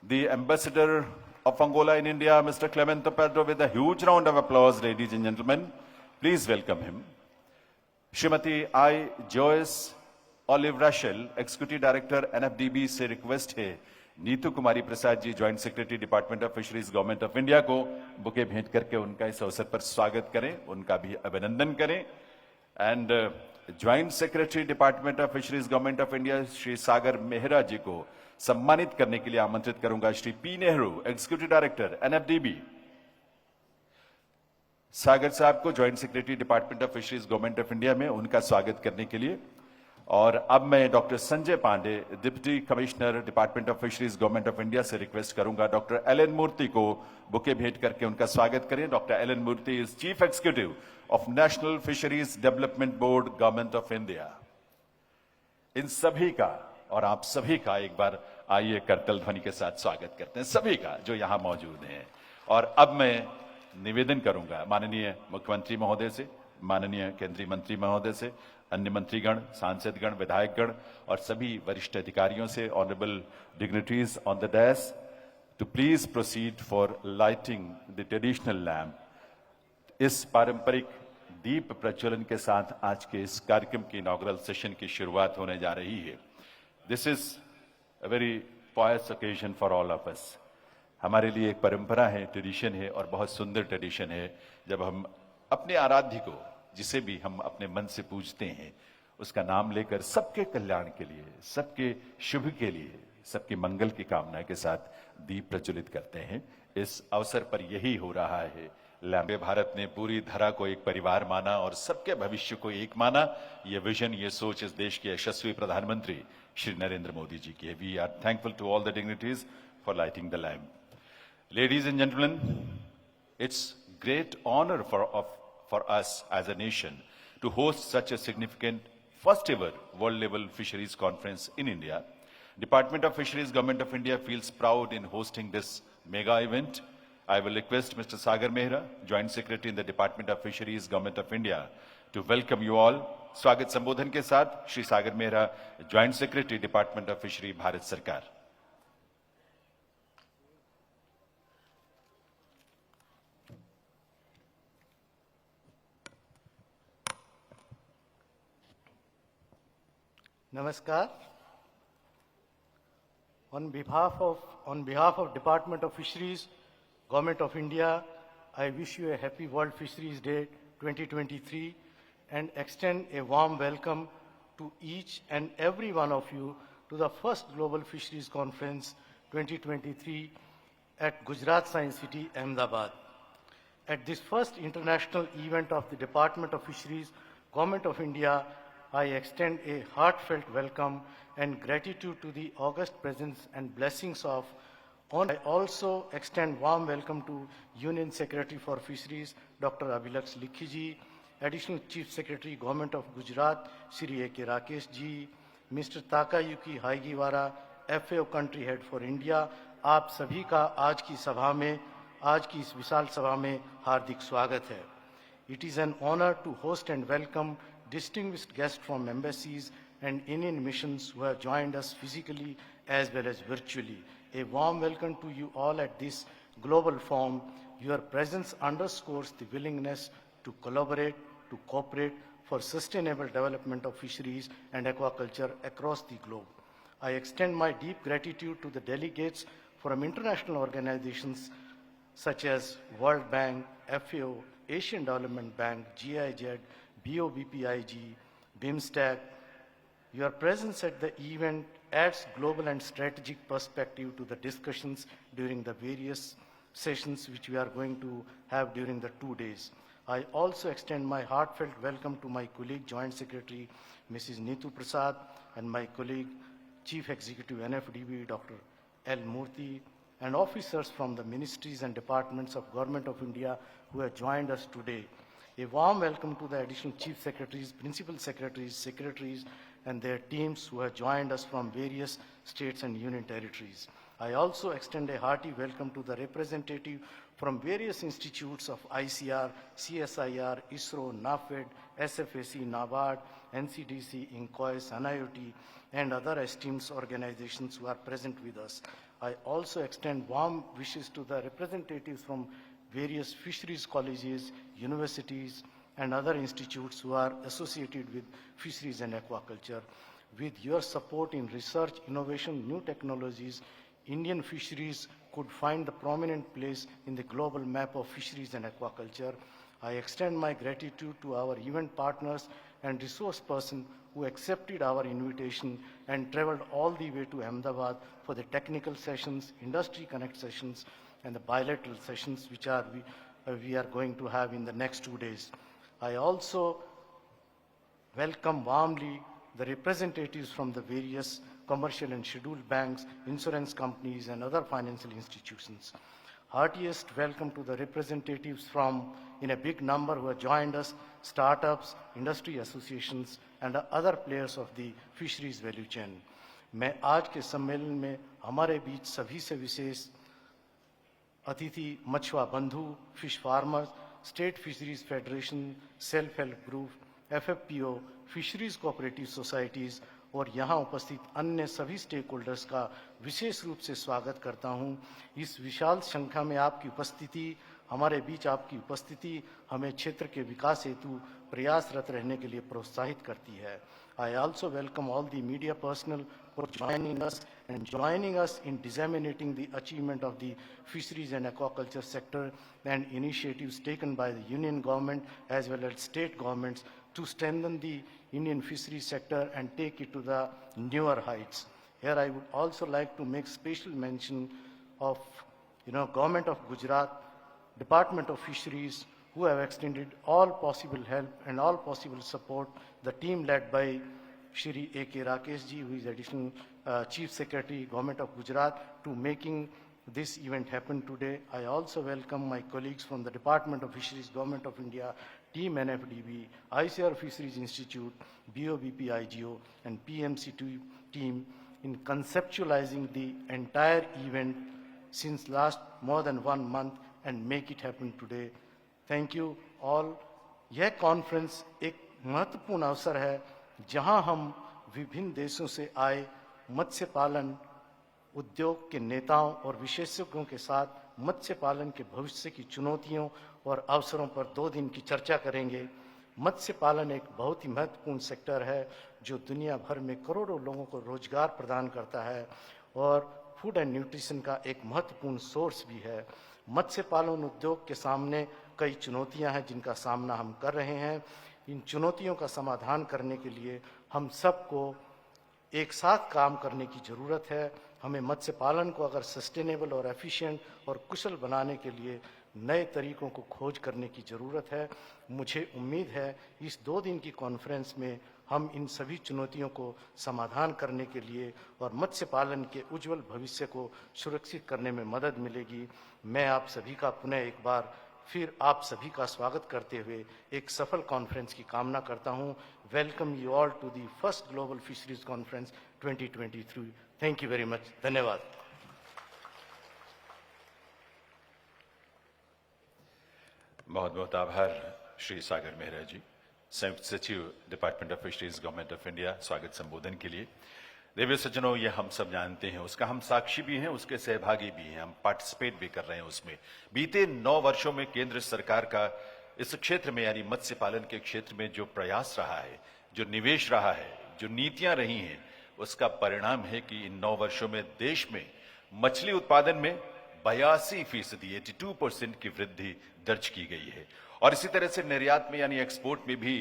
the Ambassador of Angola in India, Mr. Clemento Pedro, with a huge round of applause, ladies and gentlemen. Please welcome him. Shrimati I. Joyce Olive Rachel, Executive Director, NFDB से request है Nitu Kumari Prasad ji, joint secretary department of fisheries government of India को bouquet भेंट करके उनका इस अवसर पर स्वागत करें, उनका भी अभिनंदन करें। And joint secretary department of fisheries government of India Shri Sagar Mehra ji को सम्मानित करने के लिए आमंत्रित करूंगा। Shri P Nehru, executive director, NFDB. Sagar साहब को joint secretary department of fisheries government of India में उनका स्वागत करने के लिए। और अब मैं doctor Sanjay Pandey, deputy commissioner department of fisheries government of India से रिक्वेस्ट करूंगा डॉक्टर एलन मूर्ति को बुके भेंट करके उनका स्वागत करें। Doctor Elon Murthy is chief executive of national fisheries development board, government of India. इन सभी का और आप सभी का एक बार आइए करतल ध्वनि के साथ स्वागत करते हैं, सभी का जो यहां मौजूद हैं। और अब मैं निवेदन करूंगा माननीय मुख्यमंत्री महोदय से, माननीय केंद्रीय मंत्री महोदय से, अन्य मंत्रीगण, सांसदगण, विधायकगण और सभी वरिष्ठ अधिकारियों से, honourable dignitaries on the dash, to please proceed for lighting the traditional lamp. इस पारंपरिक दीप प्रज्वलन के साथ आज के इस कार्यक्रम की इनॉग्रल सेशन की शुरुआत होने जा रही है। This is a very pious occasion for all of us. हमारे लिए एक परंपरा है, ट्रेडिशन है और बहुत सुंदर ट्रेडिशन है जब हम अपने आराध्य को, जिसे भी हम अपने मन से पूजते हैं, उसका नाम लेकर सबके कल्याण के लिए, सबके शुभ के लिए, सबके मंगल की कामना के साथ दीप प्रज्वलित करते हैं। इस अवसर पर यही हो रहा है। लंबे भारत ने पूरी धरा को एक परिवार माना और सबके भविष्य को एक माना। ये विजन, ये सोच इस देश के यशस्वी प्रधानमंत्री श्री नरेंद्र मोदी जी की है। We are thankful to all the dignitaries for lighting the lamp. Ladies and gentlemen, it's great honor for us as a nation to host such a significant first ever world level fisheries conference in India. Department of Fisheries, Government of India feels proud in hosting this mega event. I will request Mr. Sagar Mehra, Joint Secretary in the Department of Fisheries, Government of India, to welcome you all. स्वागत संबोधन के साथ Shri Sagar Mehra, Joint Secretary, Department of Fishery, Bharat सरकार। Namaskar. On behalf of Department of Fisheries, Government of India, I wish you a happy World Fisheries Day 2023 and extend a warm welcome to each and every one of you to the first Global Fisheries Conference 2023 at Gujarat Science City, Ahmedabad. At this first international event of the Department of Fisheries, Government of India, I extend a heartfelt welcome and gratitude to the august presence and blessings of I also extend warm welcome to Union Secretary for Fisheries, Dr. Abhilaksh Likhi ji, Additional Chief Secretary, Government of Gujarat, Shri A.K. Rakesh ji, Mr. Takayuki Haigiwara, FAO Country Head for India। आप सभी का आज की सभा में, आज की इस विशाल सभा में हार्दिक स्वागत है। It is an honor to host and welcome distinguished guests from embassies and Indian missions who have joined us physically as well as virtually. A warm welcome to you all at this global forum. Your presence underscores the willingness to collaborate, to cooperate for sustainable development of fisheries and aquaculture across the globe. I extend my deep gratitude to the delegates from international organizations such as World Bank, FAO, Asian Development Bank, GIZ, BOBPIG, BIMSTEC. Your presence at the event adds global and strategic perspective to the discussions during the various sessions which we are going to have during the 2 days. I also extend my heartfelt welcome to my colleague, Joint Secretary, Mrs. Neetu Prasad, and my colleague, Chief Executive NFDB, Dr. L. Murthy, and officers from the ministries and departments of Government of India who have joined us today. A warm welcome to the additional chief secretaries, principal secretaries, secretaries, and their teams who have joined us from various states and union territories. I also extend a hearty welcome to the representative from various institutes of ICR, CSIR, ISRO, NAFED, SFAC, NABARD, NCDC, INCOIS, NIOT, and other esteemed organizations who are present with us. I also extend warm wishes to the representatives from various fisheries colleges, universities, and other institutes who are associated with fisheries and aquaculture. With your support in research, innovation, new technologies, Indian fisheries could find the prominent place in the global map of fisheries and aquaculture. I extend my gratitude to our event partners and resource person who accepted our invitation and traveled all the way to Ahmedabad for the technical sessions, industry connect sessions, and the bilateral sessions which we are going to have in the next 2 days. I also welcome warmly the representatives from the various commercial and scheduled banks, insurance companies, and other financial institutions. Heartiest welcome to the representatives from, in a big number, who have joined us, startups, industry associations, and other players of the fisheries value chain. मैं आज के सम्मेलन में हमारे बीच सभी से विशेष अतिथि मछुआ बंधु, fish farmers, state fisheries federation, self help group, FFPO, fisheries cooperative societies और यहाँ उपस्थित अन्य सभी स्टेक होल्डर्स का विशेष रूप से स्वागत करता हूँ। इस विशाल संख्या में आपकी उपस्थिति, हमारे बीच आपकी उपस्थिति हमें क्षेत्र के विकास हेतु प्रयासरत रहने के लिए प्रोत्साहित करती है। I also welcome all the media personnel for joining us in disseminating the achievement of the fisheries and aquaculture sector and initiatives taken by the union government as well as state governments to strengthen the Indian fisheries sector and take it to the newer heights. Here I would also like to make special mention of, Government of Gujarat, Department of Fisheries, who have extended all possible help and all possible support. The team led by Shri A.K. Rakesh ji, who is Additional Chief Secretary, Government of Gujarat, to making this event happen today. I also welcome my colleagues from the Department of Fisheries, Government of India, Team NFDB, ICR Fisheries Institute, BOBP IGO, and PMC team in conceptualizing the entire event since last more than 1 month and make it happen today. Thank you all. यह conference एक महत्वपूर्ण अवसर है जहां हम विभिन्न देशों से आए मत्स्य पालन उद्योग के नेताओं और विशेषज्ञों के साथ मत्स्य पालन के भविष्य की चुनौतियों और अवसरों पर 2 दिन की चर्चा करेंगे। मत्स्य पालन एक बहुत ही महत्वपूर्ण सेक्टर है जो दुनिया भर में करोड़ों लोगों को रोजगार प्रदान करता है और फूड एंड न्यूट्रिशन का एक महत्वपूर्ण सोर्स भी है। मत्स्य पालन उद्योग के सामने कई चुनौतियां हैं जिनका सामना हम कर रहे हैं। इन चुनौतियों का समाधान करने के लिए हम सबको एक साथ काम करने की ज़रूरत है। हमें मत्स्य पालन को अगर सस्टेनेबल और एफिशिएंट और कुशल बनाने के लिए नए तरीकों को खोज करने की ज़रूरत है। मुझे उम्मीद है इस 2 दिन की कॉन्फ्रेंस में हम इन सभी चुनौतियों को समाधान करने के लिए और मत्स्य पालन के उज्जवल भविष्य को सुरक्षित करने में मदद मिलेगी। मैं आप सभी का पुनः एक बार फिर आप सभी का स्वागत करते हुए एक सफल कॉन्फ्रेंस की कामना करता हूं। Welcome you all to the first global fisheries conference 2023। Thank you very much. धन्यवाद। बहुत बहुत आभार श्री सागर मेहरा जी, संयुक्त सचिव department of fisheries, government of India, स्वागत संबोधन के लिए। देवी सज्जनों, ये हम सब जानते हैं, उसका हम साक्षी भी हैं, उसके सहभागी भी हैं, हम पार्टिसिपेट भी कर रहे हैं उसमें। बीते 9 वर्षों में केंद्र सरकार का इस क्षेत्र में यानी मत्स्य पालन के क्षेत्र में जो प्रयास रहा है, जो निवेश रहा है, जो नीतियां रही हैं, उसका परिणाम है कि इन 9 वर्षों में देश में मछली उत्पादन में 82% 82% की वृद्धि दर्ज की गई है और इसी तरह से निर्यात में यानी एक्सपोर्ट में भी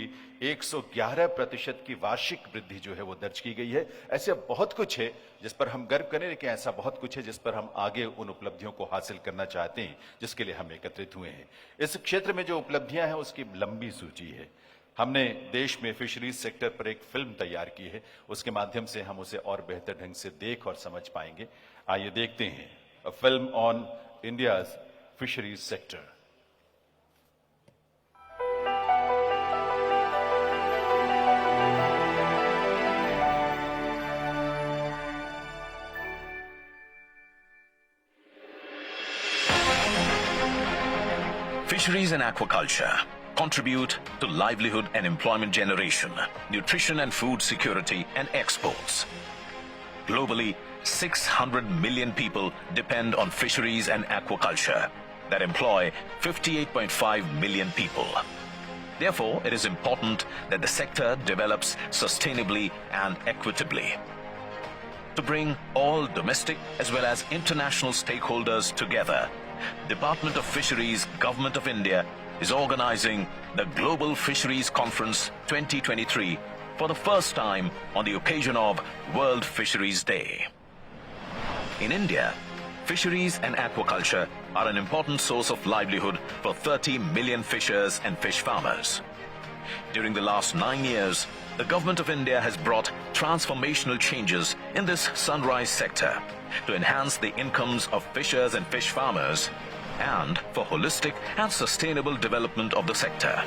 111% की वार्षिक वृद्धि जो है वो दर्ज की गई है। ऐसे बहुत कुछ है जिस पर हम गर्व करें, लेकिन ऐसा बहुत कुछ है जिस पर हम आगे उन उपलब्धियों को हासिल करना चाहते हैं जिसके लिए हम एकत्रित हुए हैं। इस क्षेत्र में जो उपलब्धियां हैं उसकी लंबी सूची है। हमने देश में फिशरीज सेक्टर पर एक फिल्म तैयार की है, उसके माध्यम से हम उसे और बेहतर ढंग से देख और समझ पाएंगे। आइए देखते हैं a film on India's fisheries sector. Fisheries and aquaculture contribute to livelihood and employment generation, nutrition and food security, and exports. Globally, 600 million people depend on fisheries and aquaculture that employ 58.5 million people. Therefore, it is important that the sector develops sustainably and equitably. To bring all domestic as well as international stakeholders together, Department of Fisheries, Government of India is organizing the Global Fisheries Conference 2023 for the first time on the occasion of World Fisheries Day. In India, fisheries and aquaculture are an important source of livelihood for 30 million fishers and fish farmers. During the last 9 years, the Government of India has brought transformational changes in this sunrise sector to enhance the incomes of fishers and fish farmers and for holistic and sustainable development of the sector.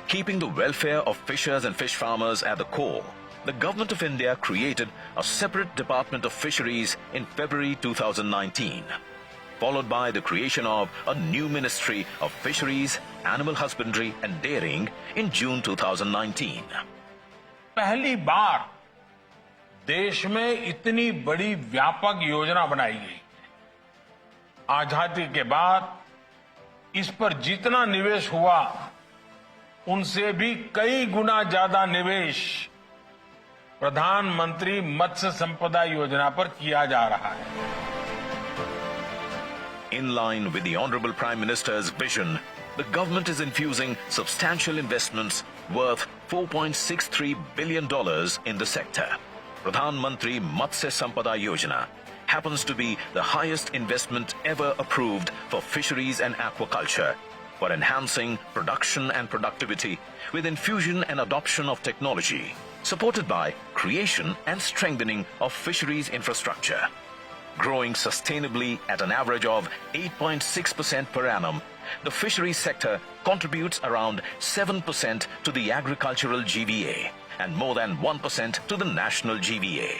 Keeping the welfare of fishers and fish farmers at the core, the Government of India created a separate Department of Fisheries in February 2019, followed by the creation of a new Ministry of Fisheries, Animal Husbandry and Dairying in June 2019. पहली बार देश में इतनी बड़ी व्यापक योजना बनाई गई। आजादी के बाद इस पर जितना निवेश हुआ, उनसे भी कई गुना ज्यादा निवेश प्रधानमंत्री मत्स्य संपदा योजना पर किया जा रहा है। In line with the Honorable Prime Minister's vision, the government is infusing substantial investments worth $4.63 billion in the sector. Pradhan Mantri Matsya Sampada Yojana happens to be the highest investment ever approved for fisheries and aquaculture, for enhancing production and productivity with infusion and adoption of technology, supported by creation and strengthening of fisheries infrastructure. Growing sustainably at an average of 8.6% per annum, the fisheries sector contributes around 7% to the agricultural GVA and more than 1% to the national GVA.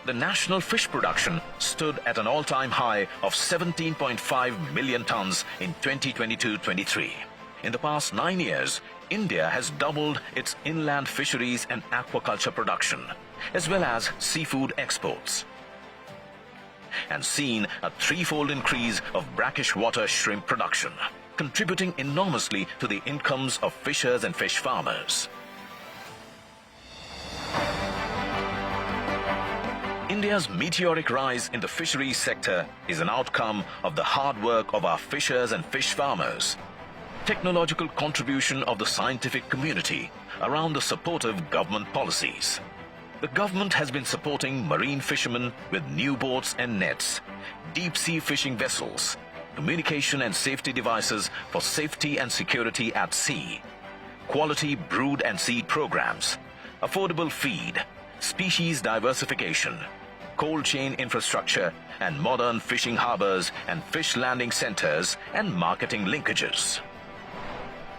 The national fish production stood at an all-time high of 17.5 million tons in 2022-23. In the past 9 years, India has doubled its inland fisheries and aquaculture production, as well as seafood exports, and seen a threefold increase of brackish water shrimp production, contributing enormously to the incomes of fishers and fish farmers. India's meteoric rise in the fisheries sector is an outcome of the hard work of our fishers and fish farmers, technological contribution of the scientific community around the supportive government policies. The government has been supporting marine fishermen with new boats and nets, deep-sea fishing vessels, communication and safety devices for safety and security at sea, quality brood and seed programs, affordable feed, species diversification, cold chain infrastructure, and modern fishing harbors and fish landing centers and marketing linkages.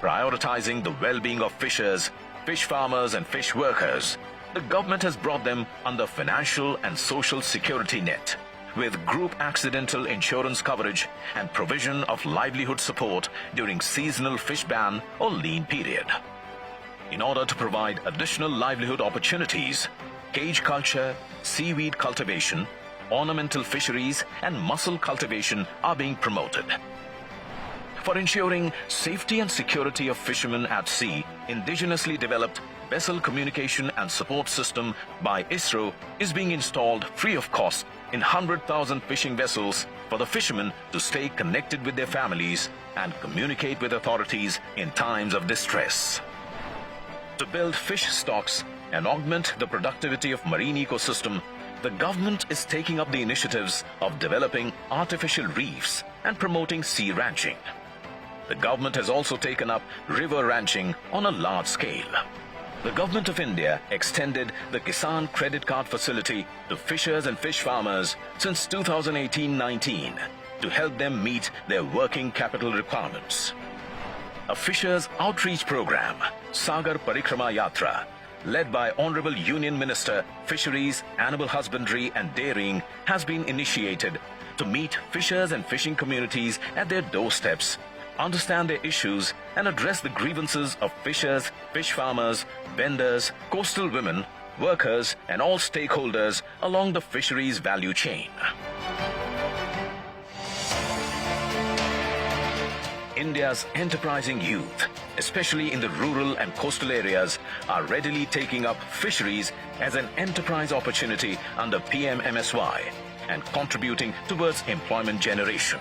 Prioritizing the well-being of fishers, fish farmers and fish workers, the government has brought them under financial and social security net with group accidental insurance coverage and provision of livelihood support during seasonal fish ban or lean period. In order to provide additional livelihood opportunities, cage culture, seaweed cultivation, ornamental fisheries and mussel cultivation are being promoted. For ensuring safety and security of fishermen at sea, indigenously developed vessel communication and support system by ISRO is being installed free of cost in 100,000 fishing vessels for the fishermen to stay connected with their families and communicate with authorities in times of distress. To build fish stocks and augment the productivity of marine ecosystem, the government is taking up the initiatives of developing artificial reefs and promoting sea ranching. The government has also taken up river ranching on a large scale. The Government of India extended the Kisan Credit Card facility to fishers and fish farmers since 2018-19 to help them meet their working capital requirements. A fishers outreach program, Sagar Parikrama Yatra, led by Honorable Union Minister, Fisheries, Animal Husbandry and Dairying, has been initiated to meet fishers and fishing communities at their doorsteps understand their issues and address the grievances of fishers, fish farmers, vendors, coastal women, workers and all stakeholders along the fisheries value chain. India's enterprising youth, especially in the rural and coastal areas, are readily taking up fisheries as an enterprise opportunity under PM-MSY and contributing towards employment generation.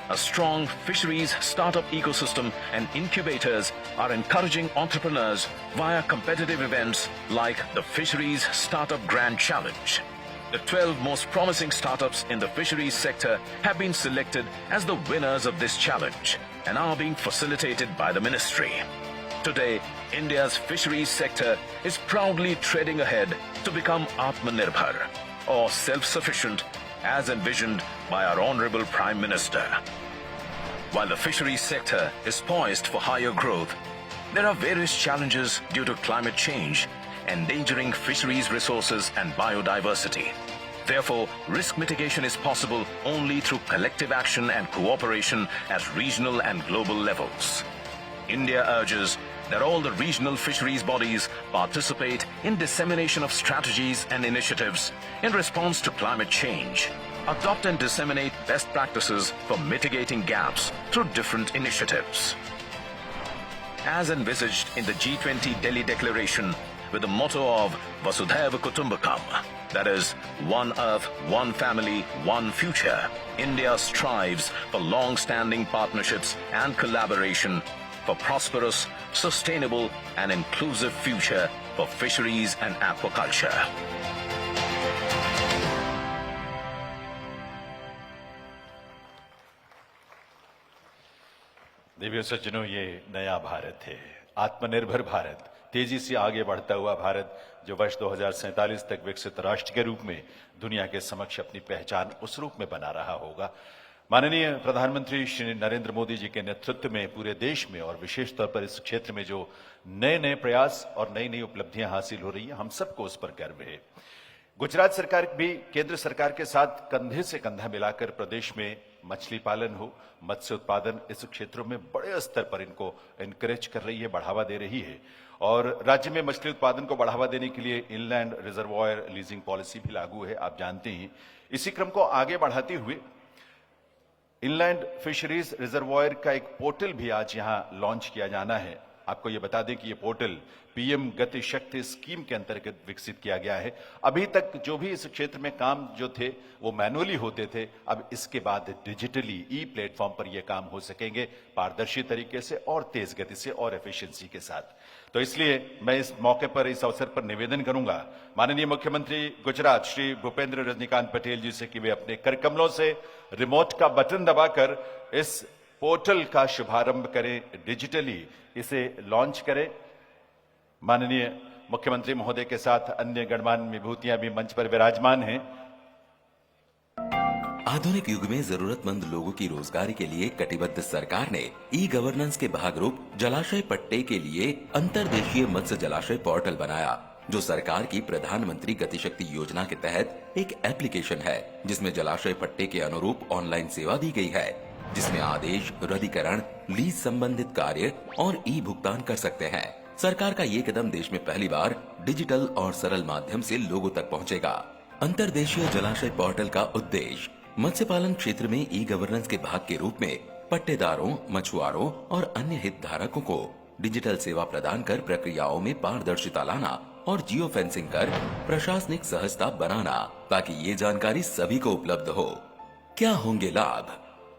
A strong fisheries startup ecosystem and incubators are encouraging entrepreneurs via competitive events like the Fisheries Startup Grand Challenge. The 12 most promising startups in the fisheries sector have been selected as the winners of this challenge and are being facilitated by the ministry. Today, India's fisheries sector is proudly treading ahead to become Atmanirbhar, or self-sufficient, as envisioned by our Honorable Prime Minister. While the fisheries sector is poised for higher growth, there are various challenges due to climate change, endangering fisheries resources and biodiversity. Therefore, risk mitigation is possible only through collective action and cooperation at regional and global levels. India urges that all the regional fisheries bodies participate in dissemination of strategies and initiatives in response to climate change, adopt and disseminate best practices for mitigating gaps through different initiatives. As envisaged in the G20 Delhi Declaration, with the motto of Vasudhaiva Kutumbakam, that is, one earth, one family, one future, India strives for long-standing partnerships and collaboration for prosperous, sustainable and inclusive future for fisheries and aquaculture. देवियों सज्जनों, ये नया भारत है, आत्मनिर्भर भारत, तेजी से आगे बढ़ता हुआ भारत, जो वर्ष 2047 तक विकसित राष्ट्र के रूप में दुनिया के समक्ष अपनी पहचान उस रूप में बना रहा होगा। माननीय प्रधानमंत्री श्री नरेंद्र मोदी जी के नेतृत्व में पूरे देश में और विशेष तौर पर इस क्षेत्र में जो नए नए प्रयास और नई नई उपलब्धियां हासिल हो रही है, हम सबको उस पर गर्व है। गुजरात सरकार भी केंद्र सरकार के साथ कंधे से कंधा मिलाकर प्रदेश में मछली पालन हो, मत्स्य उत्पादन, इस क्षेत्रों में बड़े स्तर पर इनको एनकरेज कर रही है, बढ़ावा दे रही है। और राज्य में मछली उत्पादन को बढ़ावा देने के लिए इनलैंड रिजर्वायर लीजिंग पॉलिसी भी लागू है, आप जानते हैं। इसी क्रम को आगे बढ़ाते हुए इनलैंड फिशरीज रिजर्वायर का एक पोर्टल भी आज यहां लॉन्च किया जाना है। आपको यह बता दें कि यह पोर्टल पीएम गति शक्ति स्कीम के अंतर्गत विकसित किया गया है। अभी तक जो भी इस क्षेत्र में काम जो थे वो मैनुअली होते थे, अब इसके बाद डिजिटली ई प्लेटफॉर्म पर यह काम हो सकेंगे, पारदर्शी तरीके से और तेज गति से और एफिशिएंसी के साथ। तो इसलिए मैं इस मौके पर, इस अवसर पर निवेदन करूंगा माननीय मुख्यमंत्री गुजरात श्री भूपेंद्र रजनीकांत पटेल जी से कि वे अपने कर कमलों से रिमोट का बटन दबाकर इस पोर्टल का शुभारंभ करें, डिजिटली इसे लॉन्च करें। माननीय मुख्यमंत्री महोदय के साथ अन्य गणमान्य विभूतियां भी मंच पर विराजमान हैं। आधुनिक युग में जरूरतमंद लोगों की रोजगारी के लिए कटिबद्ध सरकार ने ई गवर्नेंस के भागरूप जलाशय पट्टे के लिए अंतर्देशीय मत्स्य जलाशय पोर्टल बनाया, जो सरकार की प्रधानमंत्री गतिशक्ति योजना के तहत एक एप्लीकेशन है, जिसमें जलाशय पट्टे के अनुरूप ऑनलाइन सेवा दी गई है, जिसमें आदेश, रद्दीकरण, लीज संबंधित कार्य और ई भुगतान कर सकते हैं। सरकार का ये कदम देश में पहली बार डिजिटल और सरल माध्यम से लोगों तक पहुंचेगा। अंतर्देशीय जलाशय पोर्टल का उद्देश्य मत्स्य पालन क्षेत्र में ई गवर्नेंस के भाग के रूप में पट्टेदारों, मछुआरों और अन्य हितधारकों को डिजिटल सेवा प्रदान कर प्रक्रियाओं में पारदर्शिता लाना और जियो फेंसिंग कर प्रशासनिक सहजता बनाना, ताकि ये जानकारी सभी को उपलब्ध हो। क्या होंगे लाभ?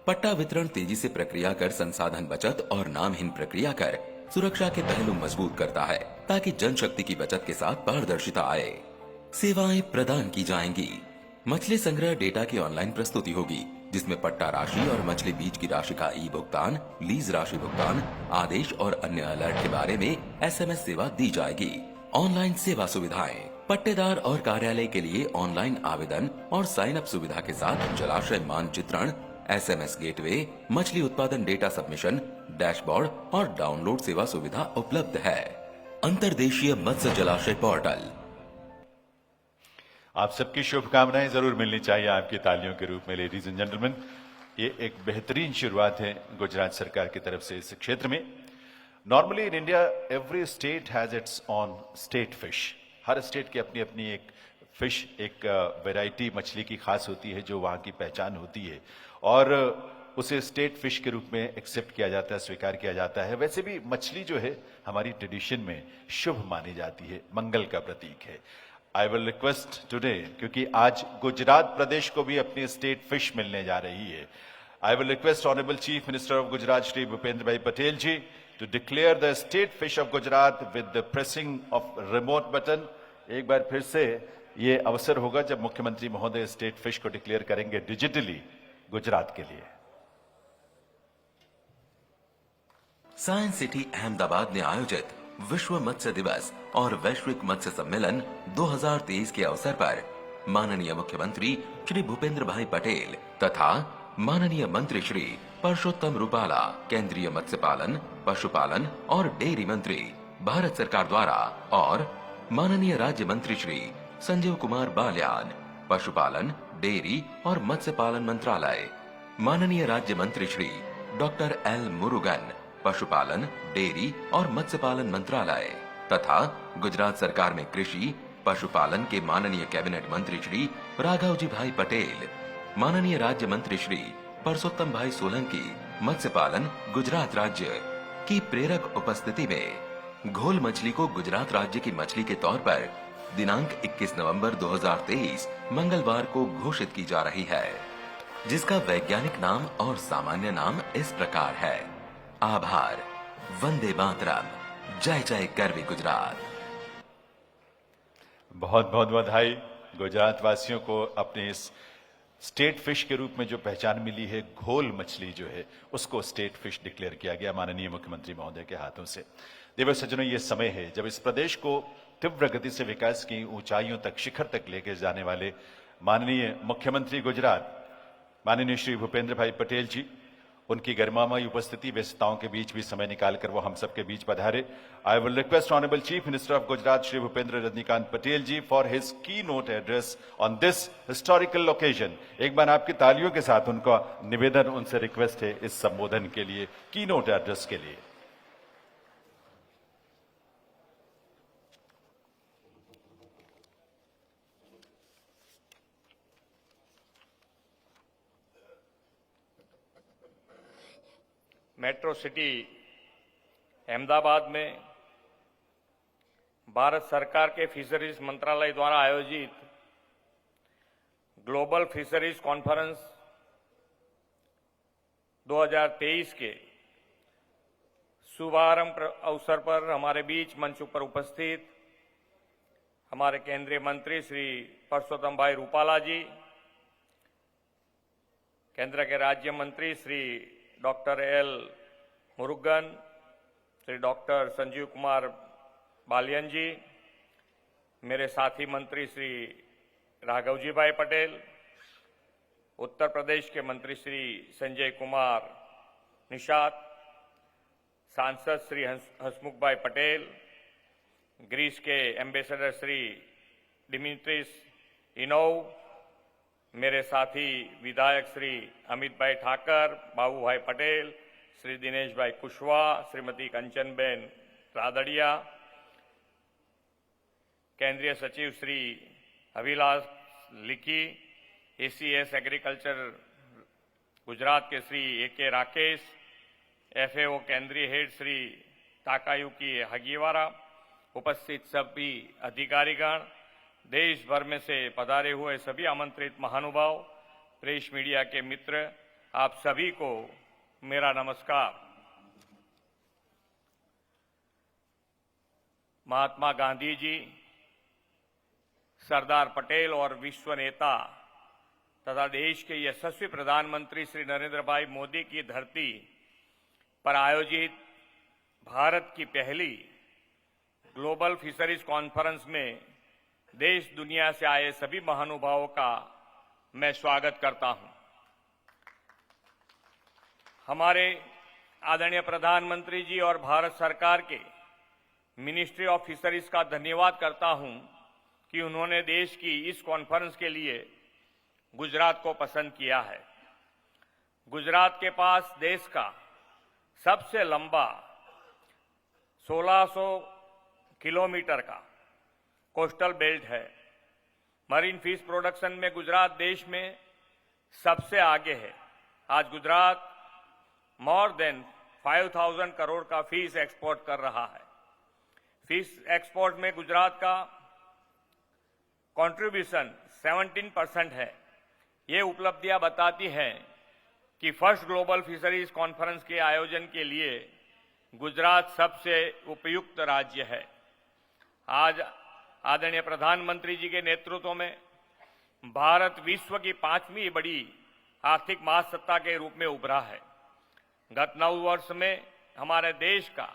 पट्टा वितरण तेजी से प्रक्रिया कर संसाधन बचत और नामहीन प्रक्रिया कर सुरक्षा के पहलू मजबूत करता है, ताकि जनशक्ति की बचत के साथ पारदर्शिता आए। सेवाएं प्रदान की जाएंगी। मछली संग्रह डेटा की ऑनलाइन प्रस्तुति होगी, जिसमें पट्टा राशि और मछली बीज की राशि का ई भुगतान, लीज राशि भुगतान, आदेश और अन्य अलर्ट के बारे में SMS सेवा दी जाएगी। ऑनलाइन सेवा सुविधाएं, पट्टेदार और कार्यालय के लिए ऑनलाइन आवेदन और साइन अप सुविधा के साथ जलाशय मानचित्रण, SMS गेटवे, मछली उत्पादन डेटा सबमिशन, डैशबोर्ड और डाउनलोड सेवा सुविधा उपलब्ध है। अंतर्देशीय मत्स्य जलाशय पोर्टल। आप सबकी शुभकामनाएं जरूर मिलनी चाहिए आपकी तालियों के रूप में, लेडीज एंड जेंटलमैन। ये एक बेहतरीन शुरुआत है गुजरात सरकार की तरफ से इस क्षेत्र में। Normally in India every state has its on state fish. Her state की अपनी अपनी एक फिश, एक वैरायटी मछली की खास होती है जो वहाँ की पहचान होती है और उसे स्टेट फिश के रूप में एक्सेप्ट किया जाता है, स्वीकार किया जाता है। वैसे भी मछली जो है हमारी ट्रेडिशन में शुभ मानी जाती है, मंगल का प्रतीक है। आई विल रिक्वेस्ट टुडे, क्योंकि आज गुजरात प्रदेश को भी अपनी स्टेट फिश मिलने जा रही है, I will request honourable chief minister of Gujarat Shri Bhupendra bhai Patel ji to declare the state fish of Gujarat with the pressing of remote button. एक बार फिर से ये अवसर होगा जब मुख्यमंत्री महोदय स्टेट फिश को डिक्लेयर करेंगे डिजिटली गुजरात के लिए। साइंस सिटी अहमदाबाद ने आयोजित विश्व मत्स्य दिवस और वैश्विक मत्स्य सम्मेलन 2023 के अवसर पर माननीय मुख्यमंत्री श्री भूपेंद्र भाई पटेल तथा माननीय मंत्री श्री परषोत्तम रूपाला, केंद्रीय मत्स्य पालन, पशुपालन और डेयरी मंत्री भारत सरकार द्वारा, और माननीय राज्य मंत्री श्री संजीव कुमार बालियान, पशुपालन, डेयरी और मत्स्य पालन मंत्रालय, माननीय राज्य मंत्री श्री डॉक्टर एल मुरुगन, पशुपालन, डेयरी और मत्स्य पालन मंत्रालय तथा गुजरात सरकार में कृषि पशुपालन के माननीय कैबिनेट मंत्री श्री राघवजी भाई पटेल, माननीय राज्य मंत्री श्री परसोत्तम भाई सोलंकी, मत्स्य पालन गुजरात राज्य की प्रेरक उपस्थिति में घोल मछली को गुजरात राज्य की मछली के तौर पर दिनांक 21 नवंबर 2023 मंगलवार को घोषित की जा रही है, जिसका वैज्ञानिक नाम और सामान्य नाम इस प्रकार है। आभार, वंदे मातरम, जय जय गरवी गुजरात। बहुत बहुत बधाई गुजरात वासियों को अपने इस स्टेट फिश के रूप में जो पहचान मिली है, घोल मछली जो है उसको स्टेट फिश डिक्लेयर किया गया माननीय मुख्यमंत्री महोदय के हाथों से। देवर सज्जनों, ये समय है जब इस प्रदेश को तीव्र गति से विकास की ऊंचाइयों तक, शिखर तक लेकर जाने वाले माननीय मुख्यमंत्री गुजरात माननीय श्री भूपेंद्र भाई पटेल जी, उनकी गरिमामयी उपस्थिति, व्यस्तताओं के बीच भी समय निकालकर वो हम सबके बीच पधारे। I will request honourable chief minister of Gujarat Shri Bhupendra Rajnikant Patel ji for his keynote address on this historical occasion. एक बार आपकी तालियों के साथ उनका निवेदन, उनसे रिक्वेस्ट है इस संबोधन के लिए, की नोट एड्रेस के लिए। मेट्रो सिटी अहमदाबाद में भारत सरकार के फिशरीज मंत्रालय द्वारा आयोजित ग्लोबल फिशरीज कॉन्फ्रेंस 2023 के शुभारंभ अवसर पर हमारे बीच मंच पर उपस्थित हमारे केंद्रीय मंत्री श्री परसोत्तम भाई रूपाला जी, केंद्र के राज्य मंत्री Shri doctor L Murugan, Shri doctor Sanjeev Kumar Balyan ji, मेरे साथी मंत्री श्री राघवजी भाई पटेल, उत्तर प्रदेश के मंत्री श्री संजय कुमार निषाद, सांसद श्री हसमुख भाई पटेल, ग्रीस के एम्बेसडर श्री डिमित्रिस इनोव, मेरे साथी विधायक श्री अमित भाई ठाकर, बाबू भाई पटेल, श्री दिनेश भाई कुशवाहा, श्रीमती कंचनबेन रादड़िया, केंद्रीय सचिव श्री अभिलाष लिखी, एसीएस एग्रीकल्चर गुजरात के श्री ए.के. राकेश, एफएओ केंद्रीय हेड श्री ताकायुकी हगीवारा, उपस्थित सभी अधिकारीगण, देश भर में से पधारे हुए सभी आमंत्रित महानुभाव, प्रेस मीडिया के मित्र, आप सभी को मेरा नमस्कार। महात्मा गांधी जी, सरदार पटेल और विश्व नेता तथा देश के यशस्वी प्रधानमंत्री श्री नरेंद्र भाई मोदी की धरती पर आयोजित भारत की पहली ग्लोबल फिशरीज कॉन्फ्रेंस में देश दुनिया से आए सभी महानुभावों का मैं स्वागत करता हूं। हमारे आदरणीय प्रधानमंत्री जी और भारत सरकार के मिनिस्ट्री ऑफ फिशरीज का धन्यवाद करता हूं कि उन्होंने देश की इस कॉन्फ्रेंस के लिए गुजरात को पसंद किया है। गुजरात के पास देश का सबसे लंबा 1600 किलोमीटर का कोस्टल बेल्ट है। मरीन फिश प्रोडक्शन में गुजरात देश में सबसे आगे है। आज गुजरात मोर देन 5000 करोड़ का फिश एक्सपोर्ट कर रहा है। फिश एक्सपोर्ट में गुजरात का कंट्रीब्यूशन 17% है। ये उपलब्धियां बताती हैं कि फर्स्ट ग्लोबल फिशरीज कॉन्फ्रेंस के आयोजन के लिए गुजरात सबसे उपयुक्त राज्य है। आज आदरणीय प्रधानमंत्री जी के नेतृत्व में भारत विश्व की 5वीं बड़ी आर्थिक महासत्ता के रूप में उभरा है। गत 9 वर्ष में हमारे देश का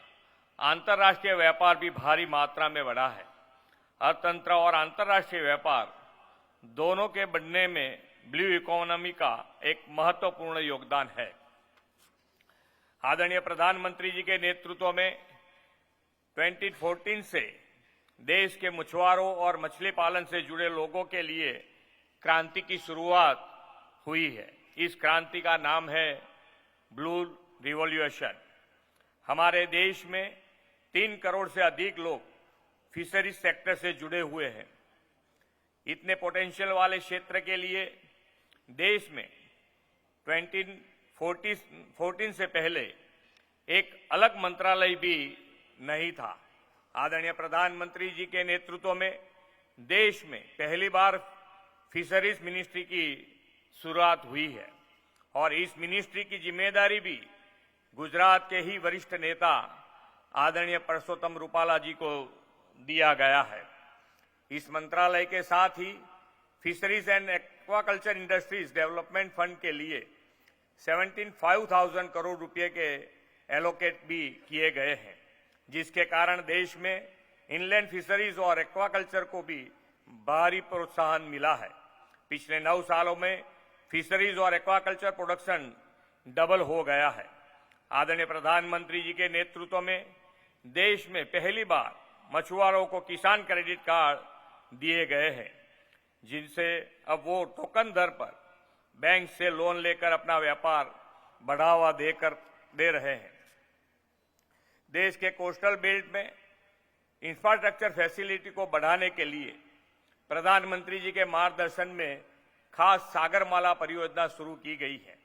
अंतर्राष्ट्रीय व्यापार भी भारी मात्रा में बढ़ा है। अर्थतंत्र और अंतर्राष्ट्रीय व्यापार दोनों के बढ़ने में ब्लू इकोनॉमी का एक महत्वपूर्ण योगदान है। आदरणीय प्रधानमंत्री जी के नेतृत्व में 2014 से देश के मछुआरों और मछली पालन से जुड़े लोगों के लिए क्रांति की शुरुआत हुई है। इस क्रांति का नाम है ब्लू रिवॉल्यूशन। हमारे देश में 3 करोड़ से अधिक लोग फिशरीज सेक्टर से जुड़े हुए हैं। इतने पोटेंशियल वाले क्षेत्र के लिए देश में 2014 से पहले एक अलग मंत्रालय भी नहीं था। आदरणीय प्रधानमंत्री जी के नेतृत्व में देश में पहली बार फिशरीज मिनिस्ट्री की शुरुआत हुई है और इस मिनिस्ट्री की जिम्मेदारी भी गुजरात के ही वरिष्ठ नेता आदरणीय परसोत्तम रूपाला जी को दिया गया है। इस मंत्रालय के साथ ही fisheries and aquaculture industries development fund के लिए 75,000 करोड़ रुपए के एलोकेट भी किए गए हैं, जिसके कारण देश में इनलैंड फिशरीज और एक्वाकल्चर को भी भारी प्रोत्साहन मिला है। पिछले 9 सालों में फिशरीज और एक्वाकल्चर प्रोडक्शन डबल हो गया है। आदरणीय प्रधानमंत्री जी के नेतृत्व में देश में पहली बार मछुआरों को किसान क्रेडिट कार्ड दिए गए हैं, जिनसे अब वो टोकन दर पर बैंक से लोन लेकर अपना व्यापार बढ़ावा दे रहे हैं। देश के कोस्टल बेल्ट में इंफ्रास्ट्रक्चर फैसिलिटी को बढ़ाने के लिए प्रधानमंत्री जी के मार्गदर्शन में खास सागरमाला परियोजना शुरू की गई है।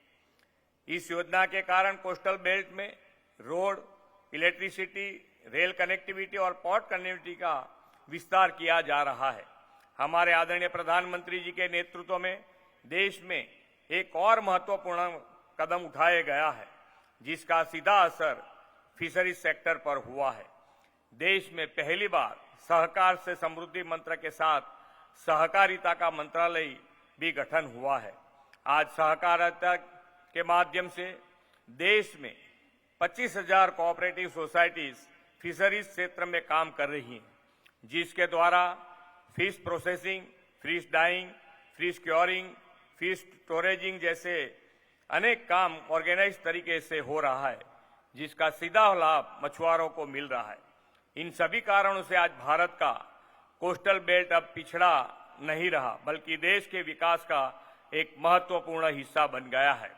इस योजना के कारण कोस्टल बेल्ट में रोड, इलेक्ट्रिसिटी, रेल कनेक्टिविटी और पोर्ट कनेक्टिविटी का विस्तार किया जा रहा है। हमारे आदरणीय प्रधानमंत्री जी के नेतृत्व में देश में एक और महत्वपूर्ण कदम उठाया गया है, जिसका सीधा असर फिशरीज सेक्टर पर हुआ है। देश में पहली बार सहकार से समृद्धि मंत्र के साथ सहकारिता का मंत्रालय भी गठन हुआ है। आज सहकारिता के माध्यम से देश में 25,000 कोऑपरेटिव सोसाइटीज फिशरीज क्षेत्र में काम कर रही हैं, जिसके द्वारा fish processing, fish drying, fish curing, fish storaging जैसे अनेक काम ऑर्गेनाइज तरीके से हो रहा है, जिसका सीधा लाभ मछुआरों को मिल रहा है। इन सभी कारणों से आज भारत का कोस्टल बेल्ट अब पिछड़ा नहीं रहा, बल्कि देश के विकास का एक महत्वपूर्ण हिस्सा बन गया है।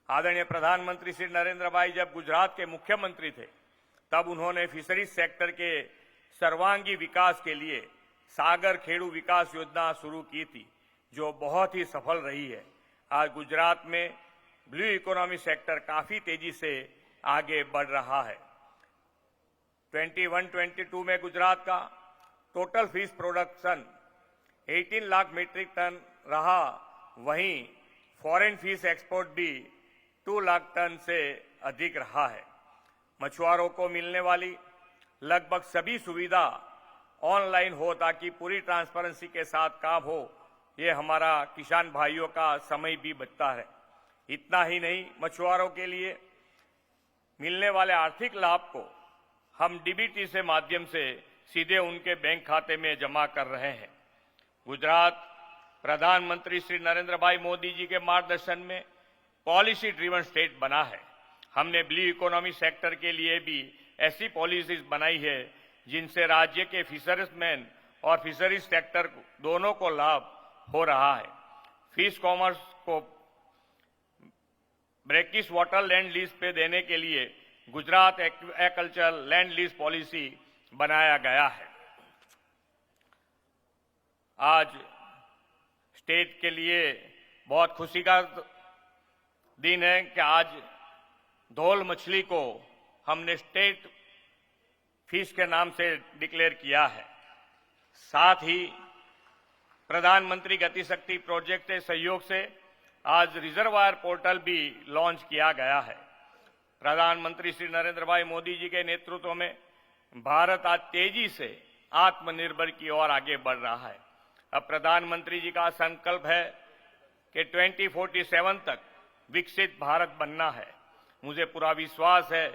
आदरणीय प्रधानमंत्री श्री नरेंद्र भाई जब गुजरात के मुख्यमंत्री थे, तब उन्होंने फिशरीज सेक्टर के सर्वांगी विकास के लिए सागर खेड़ू विकास योजना शुरू की थी, जो बहुत ही सफल रही है। आज गुजरात में ब्लू इकोनॉमी सेक्टर काफी तेजी से आगे बढ़ रहा है। 21-22 में गुजरात का total fish production 18 lakh metric ton रहा, वहीं फॉरेन फिश एक्सपोर्ट भी 2 लाख टन से अधिक रहा है। मछुआरों को मिलने वाली लगभग सभी सुविधा ऑनलाइन हो ताकि पूरी ट्रांसपेरेंसी के साथ काम हो, ये हमारा किसान भाइयों का समय भी बचता है। इतना ही नहीं, मछुआरों के लिए मिलने वाले आर्थिक लाभ को हम डीबीटी से माध्यम से सीधे उनके बैंक खाते में जमा कर रहे हैं। गुजरात प्रधानमंत्री श्री नरेंद्र भाई मोदी जी के मार्गदर्शन में पॉलिसी ड्रिवन स्टेट बना है। हमने ब्लू इकोनॉमी सेक्टर के लिए भी ऐसी पॉलिसीज बनाई है जिनसे राज्य के फिशरमैन और फिशरीज सेक्टर दोनों को लाभ हो रहा है। फिश कॉमर्स को ब्रेकिश वाटर लैंड लीज पे देने के लिए Gujarat aquaculture land lease policy बनाया गया है। आज स्टेट के लिए बहुत खुशी का दिन है कि आज धोल मछली को हमने स्टेट फिश के नाम से डिक्लेयर किया है। साथ ही प्रधानमंत्री गति शक्ति प्रोजेक्ट के सहयोग से आज रिजर्वायर पोर्टल भी लॉन्च किया गया है। प्रधानमंत्री श्री नरेंद्र भाई मोदी जी के नेतृत्व में भारत आज तेजी से आत्मनिर्भर की ओर आगे बढ़ रहा है। अब प्रधानमंत्री जी का संकल्प है कि 2047 तक विकसित भारत बनना है। मुझे पूरा विश्वास है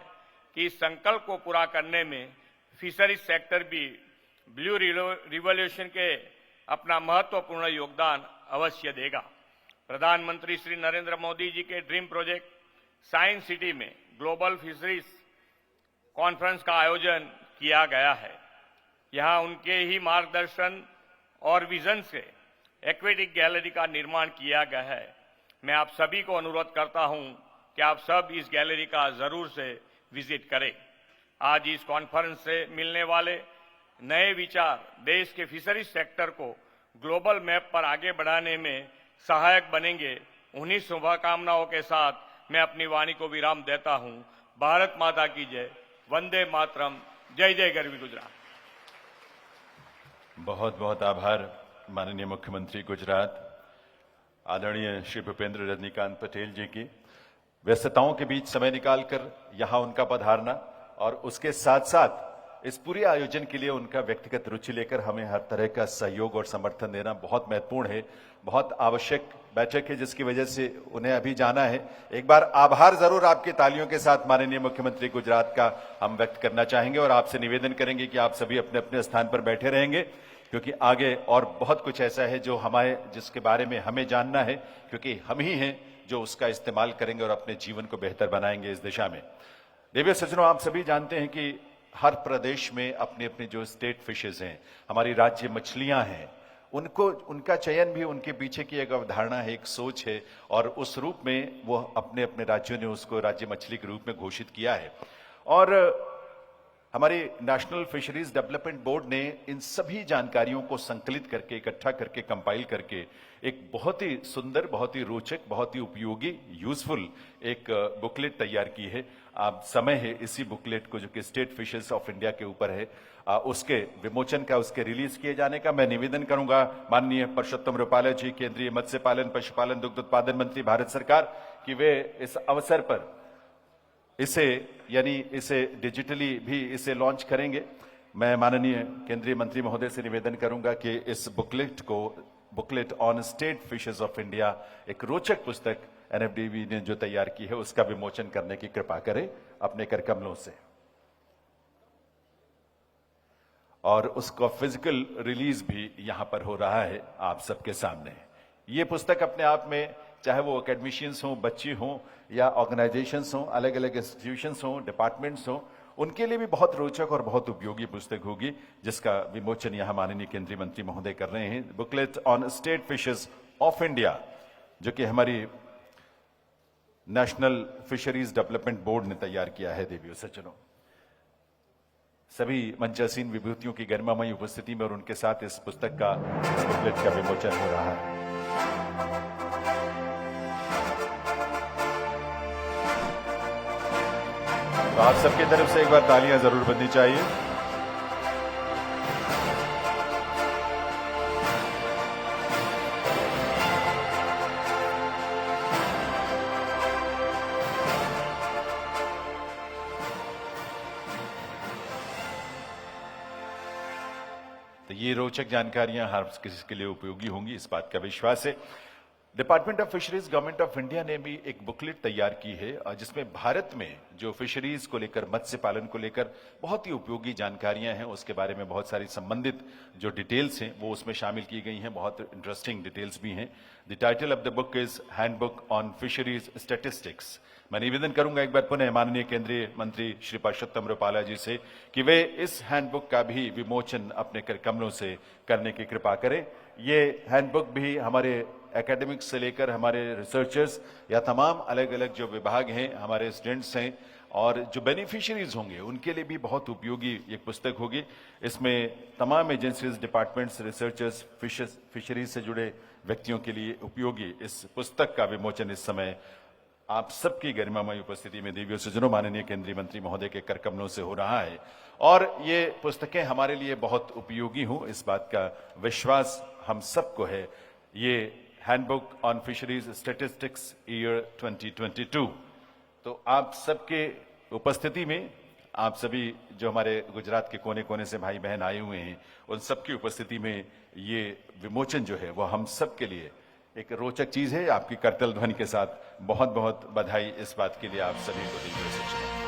कि इस संकल्प को पूरा करने में फिशरीज सेक्टर भी ब्लू रिवॉल्यूशन के अपना महत्वपूर्ण योगदान अवश्य देगा। प्रधानमंत्री श्री नरेंद्र मोदी जी के ड्रीम प्रोजेक्ट साइंस सिटी में ग्लोबल फिशरीज कॉन्फ्रेंस का आयोजन किया गया है। यहां उनके ही मार्गदर्शन और विजन से एक्वेटिक गैलरी का निर्माण किया गया है। मैं आप सभी को अनुरोध करता हूं कि आप सब इस गैलरी का जरूर से विजिट करें। आज इस कॉन्फ्रेंस से मिलने वाले नए विचार देश के फिशरीज सेक्टर को ग्लोबल मैप पर आगे बढ़ाने में सहायक बनेंगे। उन्हीं शुभकामनाओं के साथ मैं अपनी वाणी को विराम देता हूं। भारत माता की जय, वंदे मातरम, जय जय गरवी गुजरात। बहुत बहुत आभार माननीय मुख्यमंत्री गुजरात आदरणीय श्री भूपेंद्र रजनीकांत पटेल जी की। व्यस्तताओं के बीच समय निकालकर यहां उनका पधारना और उसके साथ साथ इस पूरे आयोजन के लिए उनका व्यक्तिगत रुचि लेकर हमें हर तरह का सहयोग और समर्थन देना बहुत महत्वपूर्ण है, बहुत आवश्यक बैठक है, जिसकी वजह से उन्हें अभी जाना है। एक बार आभार जरूर आपकी तालियों के साथ माननीय मुख्यमंत्री गुजरात का हम व्यक्त करना चाहेंगे और आपसे निवेदन करेंगे कि आप सभी अपने अपने स्थान पर बैठे रहेंगे, क्योंकि आगे और बहुत कुछ ऐसा है जो जिसके बारे में हमें जानना है, क्योंकि हम ही हैं जो उसका इस्तेमाल करेंगे और अपने जीवन को बेहतर बनाएंगे इस दिशा में। देवी सज्जनों, आप सभी जानते हैं कि हर प्रदेश में अपनी अपनी जो स्टेट फिशेज हैं, हमारी राज्य मछलियां हैं, उनका चयन भी उनके पीछे की एक अवधारणा है, एक सोच है, और उस रूप में वो अपने अपने राज्यों ने उसको राज्य मछली के रूप में घोषित किया है। और हमारी नेशनल फिशरीज डेवलपमेंट बोर्ड ने इन सभी जानकारियों को संकलित करके, इकट्ठा करके, कंपाइल करके एक बहुत ही सुंदर, बहुत ही रोचक, बहुत ही उपयोगी, यूजफुल एक बुकलेट तैयार की है। अब समय है इसी बुकलेट को, जो कि स्टेट फिशेस ऑफ इंडिया के ऊपर है, उसके विमोचन का, उसके रिलीज किए जाने का मैं निवेदन करूंगा माननीय परषोत्तम रुपाला जी, केंद्रीय मत्स्य पालन, पशुपालन, दुग्ध उत्पादन मंत्री भारत सरकार, कि वे इस अवसर पर इसे डिजिटली भी इसे लॉन्च करेंगे। मैं माननीय केंद्रीय मंत्री महोदय से निवेदन करूंगा कि इस booklet on state fishes of India, एक रोचक पुस्तक एनएफडीबी ने जो तैयार की है, उसका विमोचन करने की कृपा करें अपने करकमलों से, और उसका फिजिकल रिलीज भी यहां पर हो रहा है आप सबके सामने। ये पुस्तक अपने आप में, चाहे वो एकेडमिशियंस हों, बच्ची हों, या ऑर्गेनाइजेशंस हों, अलग अलग इंस्टीट्यूशंस हों, डिपार्टमेंट्स हों, उनके लिए भी बहुत रोचक और बहुत उपयोगी पुस्तक होगी, जिसका विमोचन यहां माननीय केंद्रीय मंत्री महोदय कर रहे हैं। Booklet on state fishes of India, जो कि हमारी नेशनल फिशरीज डेवलपमेंट बोर्ड ने तैयार किया है। देवियों सज्जनों, सभी मंचासीन विभूतियों की गरिमामयी उपस्थिति में और उनके साथ इस पुस्तक का, इस बुकलेट का विमोचन हो रहा है। तो आप सबकी तरफ से एक बार तालियां जरूर बजनी चाहिए। तो ये रोचक जानकारियां हर किसी के लिए उपयोगी होंगी, इस बात का विश्वास है। Department of fisheries, government of India ने भी एक बुकलेट तैयार की है, जिसमें भारत में जो फिशरीज को लेकर, मत्स्य पालन को लेकर बहुत ही उपयोगी जानकारियां हैं, उसके बारे में बहुत सारी संबंधित जो डिटेल्स हैं वो उसमें शामिल की गई हैं। बहुत इंटरेस्टिंग डिटेल्स भी हैं। The title of the book is handbook on fisheries statistics. मैं निवेदन करूंगा एक बार पुनः माननीय केंद्रीय मंत्री श्री परषोत्तम रुपाला जी से कि वे इस हैंडबुक का भी विमोचन अपने करकमलों से करने की कृपा करें। ये हैंडबुक भी हमारे एकेडमिक्स से लेकर हमारे रिसर्चर्स या तमाम अलग अलग जो विभाग हैं, हमारे स्टूडेंट्स हैं और जो बेनिफिशियरीज होंगे उनके लिए भी बहुत उपयोगी एक पुस्तक होगी। इसमें तमाम एजेंसीज, डिपार्टमेंट्स, रिसर्चर्स, फिशरीज से जुड़े व्यक्तियों के लिए उपयोगी इस पुस्तक का विमोचन इस समय आप सबकी गरिमामय उपस्थिति में देवियों सज्जनों, माननीय केंद्रीय मंत्री महोदय के कर कमलों से हो रहा है और ये पुस्तकें हमारे लिए बहुत उपयोगी हों, इस बात का विश्वास हम सबको है। ये handbook on fisheries statistics year 2022, तो आप सबके उपस्थिति में, आप सभी जो हमारे गुजरात के कोने कोने से भाई बहन आए हुए हैं, उन सबकी उपस्थिति में ये विमोचन जो है वो हम सब के लिए एक रोचक चीज है। आपकी करतल ध्वनि के साथ बहुत बहुत बधाई इस बात के लिए आप सभी को दिल से।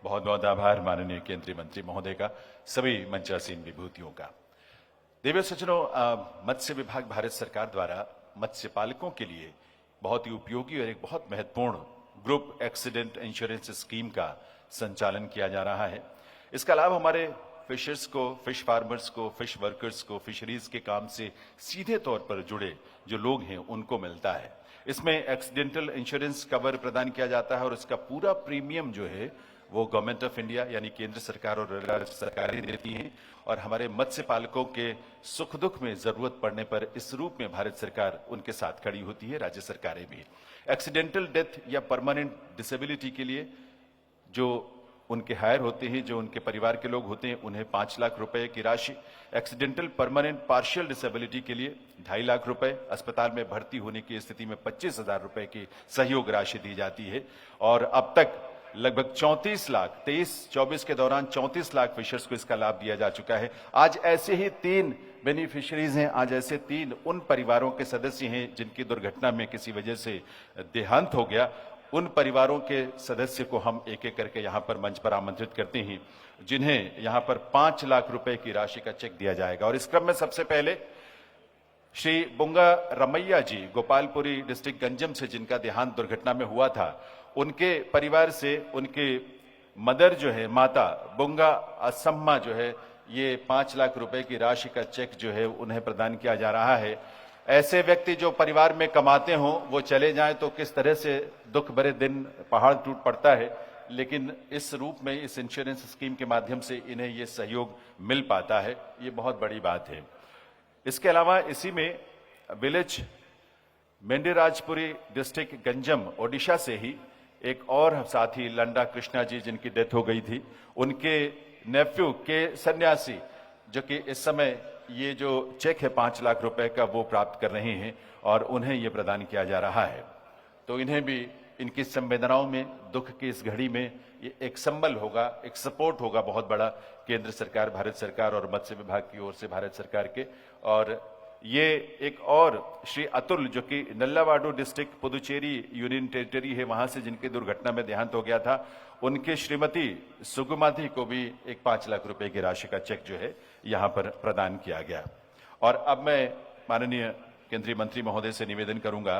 बहुत बहुत आभार माननीय केंद्रीय मंत्री महोदय का, सभी मंचासीन विभूतियों का। देवियों सज्जनों, मत्स्य विभाग भारत सरकार द्वारा मत्स्य पालकों के लिए बहुत ही उपयोगी और एक बहुत महत्वपूर्ण ग्रुप एक्सीडेंट इंश्योरेंस स्कीम का संचालन किया जा रहा है। इसका लाभ हमारे फिशर्स को, फिश फार्मर्स को, फिश वर्कर्स को, फिशरीज के काम से सीधे तौर पर जुड़े जो लोग हैं उनको मिलता है। इसमें एक्सीडेंटल इंश्योरेंस कवर प्रदान किया जाता है और इसका पूरा प्रीमियम जो है वो गवर्नमेंट ऑफ इंडिया यानी केंद्र सरकार और राज्य सरकारें देती हैं और हमारे मत्स्य पालकों के सुख दुख में जरूरत पड़ने पर इस रूप में भारत सरकार उनके साथ खड़ी होती है, राज्य सरकारें भी। एक्सीडेंटल डेथ या परमानेंट डिसेबिलिटी के लिए जो उनके हायर होते हैं, जो उनके परिवार के लोग होते हैं, उन्हें 5 लाख रुपए की राशि, एक्सीडेंटल परमानेंट पार्शियल डिसेबिलिटी के लिए 2.5 लाख रुपए, अस्पताल में भर्ती होने की स्थिति में 25,000 रुपए की सहयोग राशि दी जाती है और अब तक लगभग 34 लाख 23-24 के दौरान 34 लाख फिशर्स को इसका लाभ दिया जा चुका है। आज ऐसे ही 3 बेनिफिशियरीज हैं, आज ऐसे 3 उन परिवारों के सदस्य हैं जिनकी दुर्घटना में किसी वजह से देहांत हो गया। उन परिवारों के सदस्य को हम एक एक करके यहां पर मंच पर आमंत्रित करते हैं, जिन्हें यहां पर 5 लाख रुपए की राशि का चेक दिया जाएगा। और इस क्रम में सबसे पहले श्री बुंगा रमैया जी, गोपालपुरी डिस्ट्रिक्ट गंजम से, जिनका देहांत दुर्घटना में हुआ था, उनके परिवार से उनके मदर जो है, माता बुंगा असम्मा जो है, ये 5 लाख रुपए की राशि का चेक जो है उन्हें प्रदान किया जा रहा है। ऐसे व्यक्ति जो परिवार में कमाते हों वो चले जाएं तो किस तरह से दुख भरे दिन पहाड़ टूट पड़ता है, लेकिन इस रूप में इस इंश्योरेंस स्कीम के माध्यम से इन्हें ये सहयोग मिल पाता है, ये बहुत बड़ी बात है। इसके अलावा इसी में विलेज मेंढीराजपुरी डिस्ट्रिक्ट गंजम ओडिशा से ही एक और साथी लंडा कृष्णा जी, जिनकी डेथ हो गई थी, उनके नेफ्यू के सन्यासी जो कि इस समय ये जो चेक है 5 लाख रुपए का वो प्राप्त कर रहे हैं और उन्हें ये प्रदान किया जा रहा है। तो इन्हें भी इनकी संवेदनाओं में, दुख की इस घड़ी में ये एक संबल होगा, एक सपोर्ट होगा बहुत बड़ा केंद्र सरकार, भारत सरकार और मत्स्य विभाग की ओर से भारत सरकार के। और ये एक और श्री अतुल जो कि नल्लावाडू डिस्ट्रिक्ट पुदुचेरी यूनियन टेरिटरी है, वहां से जिनकी दुर्घटना में देहांत हो गया था, उनके श्रीमती सुगुमाधी को भी एक 5 लाख रुपए की राशि का चेक जो है यहां पर प्रदान किया गया। और अब मैं माननीय केंद्रीय मंत्री महोदय से निवेदन करूंगा,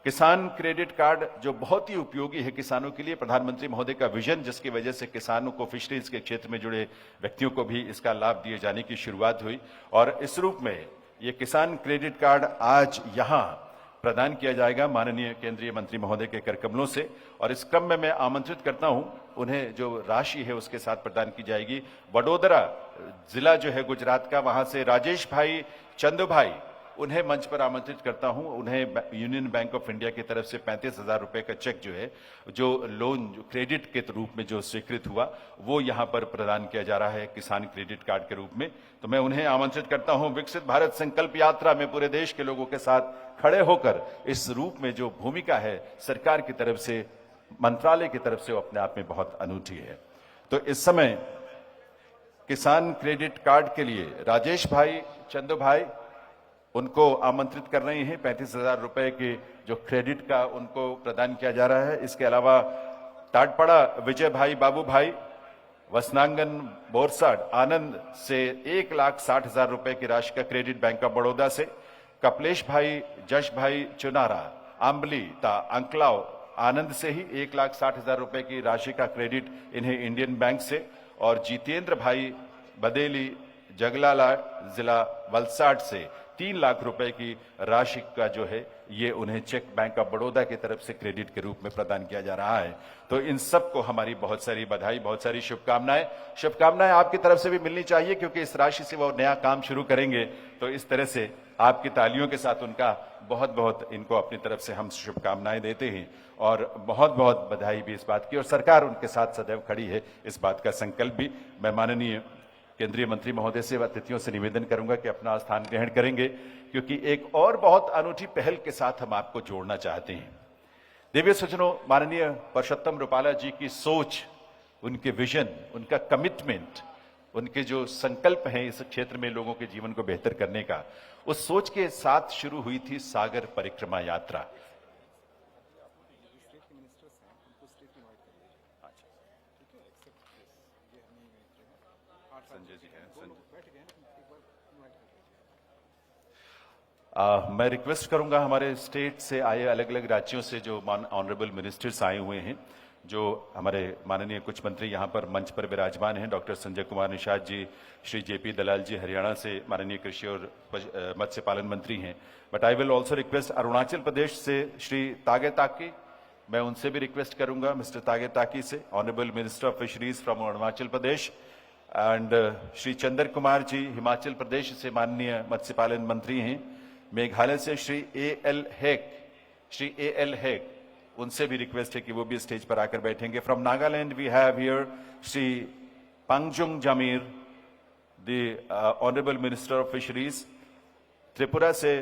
किसान क्रेडिट कार्ड जो बहुत ही उपयोगी है किसानों के लिए, प्रधानमंत्री महोदय का विजन जिसकी वजह से किसानों को, फिशरीज के क्षेत्र में जुड़े व्यक्तियों को भी इसका लाभ दिए जाने की शुरुआत हुई और इस रूप में ये किसान क्रेडिट कार्ड आज यहां प्रदान किया जाएगा माननीय केंद्रीय मंत्री महोदय के कर कमलों से। और इस क्रम में मैं आमंत्रित करता हूं, उन्हें जो राशि है उसके साथ प्रदान की जाएगी। वडोदरा जिला जो है गुजरात का, वहां से राजेश भाई चंदू भाई, उन्हें मंच पर आमंत्रित करता हूं। उन्हें यूनियन बैंक ऑफ इंडिया की तरफ से 35,000 रुपए का चेक जो है, जो लोन जो क्रेडिट के रूप में जो स्वीकृत हुआ, वो यहां पर प्रदान किया जा रहा है किसान क्रेडिट कार्ड के रूप में। तो मैं उन्हें आमंत्रित करता हूं, विकसित भारत संकल्प यात्रा में पूरे देश के लोगों के साथ खड़े होकर इस रूप में जो भूमिका है सरकार की तरफ से, मंत्रालय की तरफ से, वो अपने आप में बहुत अनूठी है। तो इस समय किसान क्रेडिट कार्ड के लिए राजेश भाई चंदू भाई उनको आमंत्रित कर रहे हैं। 35,000 रुपए के जो क्रेडिट का उनको प्रदान किया जा रहा है। इसके अलावा टाटपाड़ा विजय भाई बाबू भाई, वसनांगन बोरसाड आनंद से 1,60,000 रुपए की राशि का क्रेडिट बैंक ऑफ बड़ौदा से, कपलेश भाई जश भाई चुनारा आंबली ता अंकलाव आनंद से ही 1,60,000 रुपए की राशि का क्रेडिट इन्हें इंडियन बैंक से, और जितेंद्र भाई बदेली जगलाला जिला वलसाड से 3 लाख रुपए की राशि का जो है ये उन्हें चेक बैंक ऑफ बड़ौदा की तरफ से क्रेडिट के रूप में प्रदान किया जा रहा है। तो इन सबको हमारी बहुत सारी बधाई, बहुत सारी शुभकामनाएं आपकी तरफ से भी मिलनी चाहिए, क्योंकि इस राशि से वो नया काम शुरू करेंगे। तो इस तरह से आपकी तालियों के साथ उनका बहुत बहुत इनको अपनी तरफ से हम शुभकामनाएं देते हैं और बहुत बहुत बधाई भी इस बात की, और सरकार उनके साथ सदैव खड़ी है इस बात का संकल्प भी। मैं माननीय केंद्रीय मंत्री महोदय से, अतिथियों से निवेदन करूंगा कि अपना स्थान ग्रहण करेंगे, क्योंकि एक और बहुत अनूठी पहल के साथ हम आपको जोड़ना चाहते हैं। देवी सज्जनों, माननीय परषोत्तम रुपाला जी की सोच, उनके विजन, उनका कमिटमेंट, उनके जो संकल्प हैं इस क्षेत्र में लोगों के जीवन को बेहतर करने का, उस सोच के साथ शुरू हुई थी सागर परिक्रमा यात्रा। मैं रिक्वेस्ट करूंगा हमारे स्टेट से आए, अलग अलग राज्यों से जो ऑनरेबल मिनिस्टर्स आए हुए हैं, जो हमारे माननीय कुछ मंत्री यहां पर मंच पर विराजमान हैं, डॉक्टर संजय कुमार निषाद जी, श्री जेपी दलाल जी हरियाणा से माननीय कृषि और मत्स्य पालन मंत्री हैं, but I will also request Arunachal Pradesh से श्री तागे ताकी, मैं उनसे भी रिक्वेस्ट करूंगा, मिस्टर तागे ताकी से, honourable minister of fisheries from Arunachal Pradesh, and Shri Chandra Kumar ji Himachal Pradesh से माननीय मत्स्य पालन मंत्री हैं। मेघालय से श्री ए एल हेक, उनसे भी रिक्वेस्ट है कि वो भी स्टेज पर आकर बैठेंगे। From Nagaland we have here Shri Pangjung Jamir, the honourable minister of fisheries. Tripura से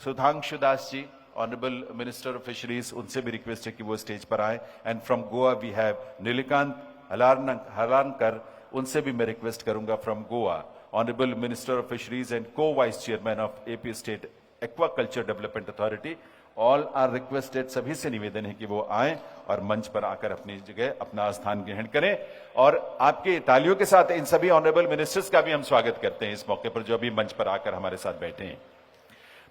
Sudhanshu Das ji, honourable minister of fisheries, उनसे भी रिक्वेस्ट है कि वो स्टेज पर आए। And from Goa we have Nilkanth Halarnkar, उनसे भी मैं रिक्वेस्ट करूंगा from Goa, Honorable Minister of Fisheries and Co-Vice Chairman of AP State Aquaculture Development Authority, all are requested, सभी से निवेदन है कि वो आएं और मंच पर आकर अपनी जगह अपना स्थान ग्रहण करें। और आपके तालियों के साथ इन सभी ऑनरेबल मिनिस्टर्स का भी हम स्वागत करते हैं इस मौके पर, जो अभी मंच पर आकर हमारे साथ बैठे हैं।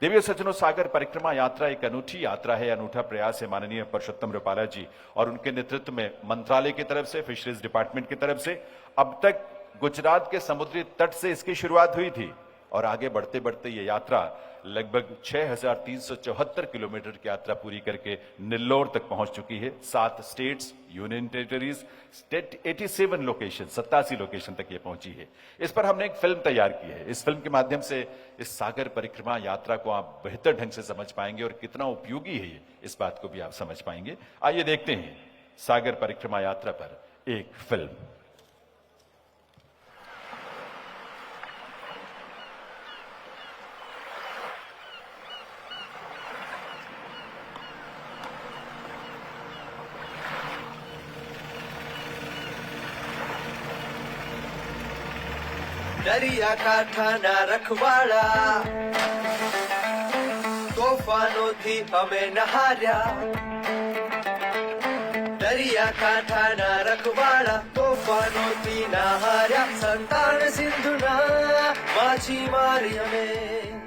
देवी सज्जनों, सागर परिक्रमा यात्रा एक अनूठी यात्रा है, अनूठा प्रयास है माननीय परषोत्तम रुपाला जी और उनके नेतृत्व में मंत्रालय की तरफ से, फिशरीज डिपार्टमेंट की तरफ से। अब तक गुजरात के समुद्री तट से इसकी शुरुआत हुई थी और आगे बढ़ते बढ़ते ये यात्रा लगभग 6,374 किलोमीटर की यात्रा पूरी करके निल्लौर तक पहुंच चुकी है। 7 states, union territories, 87 location, 87 location तक ये पहुंची है। इस पर हमने एक फिल्म तैयार की है। इस फिल्म के माध्यम से इस सागर परिक्रमा यात्रा को आप बेहतर ढंग से समझ पाएंगे और कितना उपयोगी है ये, इस बात को भी आप समझ पाएंगे। आइए देखते हैं सागर परिक्रमा यात्रा पर एक फिल्म। दरिया का ठाना रखवाड़ा, तूफानों थी हमें नहारा। दरिया का ठाना रखवाड़ा, तूफानों थी नहारा। संतान सिंधुना माछी मारी हमें,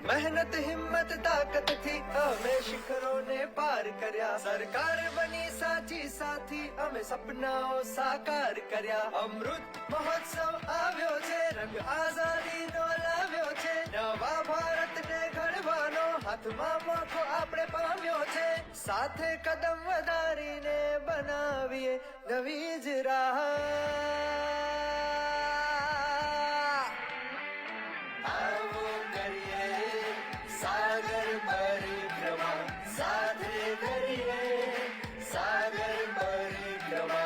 मेहनत हिम्मत ताकत थी हमें शिखरों ने पार करया। सरकार बनी साची साथी हमें सपनाओं साकार करया। अमृत महोत्सव આવ્યો છે, રંગ આઝાદી નો લાવ્યો છે। નવા ભારત ને ઘડવાનો હાથમાં મોખો આપણે પામ્યો છે। સાથે કદમ વધારીને બનાવીએ નવી જ રાહ। આવો કરીએ सागर परिक्रमा, साथे करिए सागर परिक्रमा।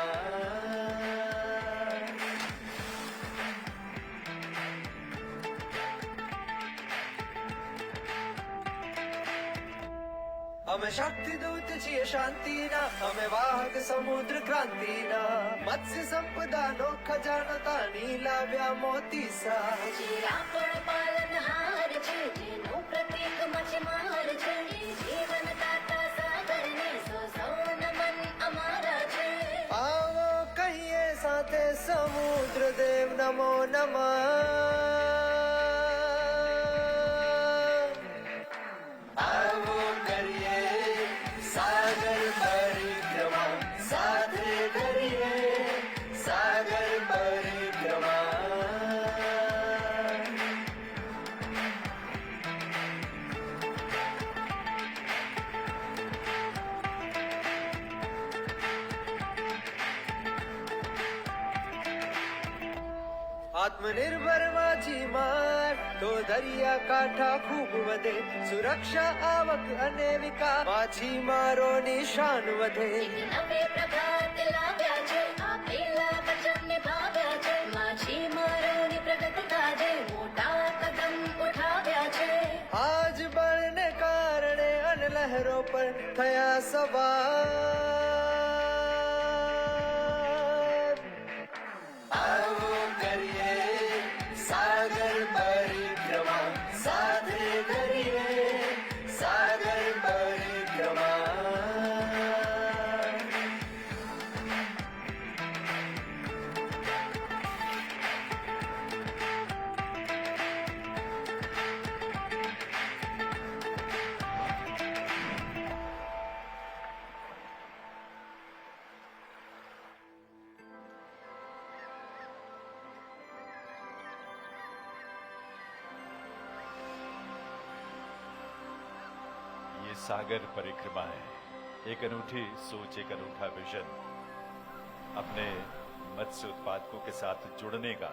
हमें शक्ति दूत छिए शांतिना, हमें वाहक समुद्र क्रांतिना। मत्स्य संपदा नो खजानो तानी लाव्या मोती सा। आपण पालनहार छे, जेનું પ્રતીક મચ્છમાર છે। જીવન દાતા સાગરને સો નમન અમારા नमो नमः। आओ करिए सागर परिक्रमा, साथे करिए सागर परिक्रमा। आत्मनिर्भर माझी मार तो दरिया काठा खूप वधे, सुरक्षा आवक अने विकास माझी मारो निशान वधे। नवे प्रभात लाव्या છે આપેલા વચન નિભાવ્યા છે માછીમારોની પ્રગતિ કાજે મોટા કદમ ઉઠાવ્યા છે। आज बळने कारणे अन लहरों पर थया सवार। आओ करिए सागर परिक्रमा, साथे करिए सागर परिक्रमा। ये सागर परिक्रमा है, एक अनूठी सोच, एक अनूठा विजन, अपने मत्स्य उत्पादकों के साथ जुड़ने का,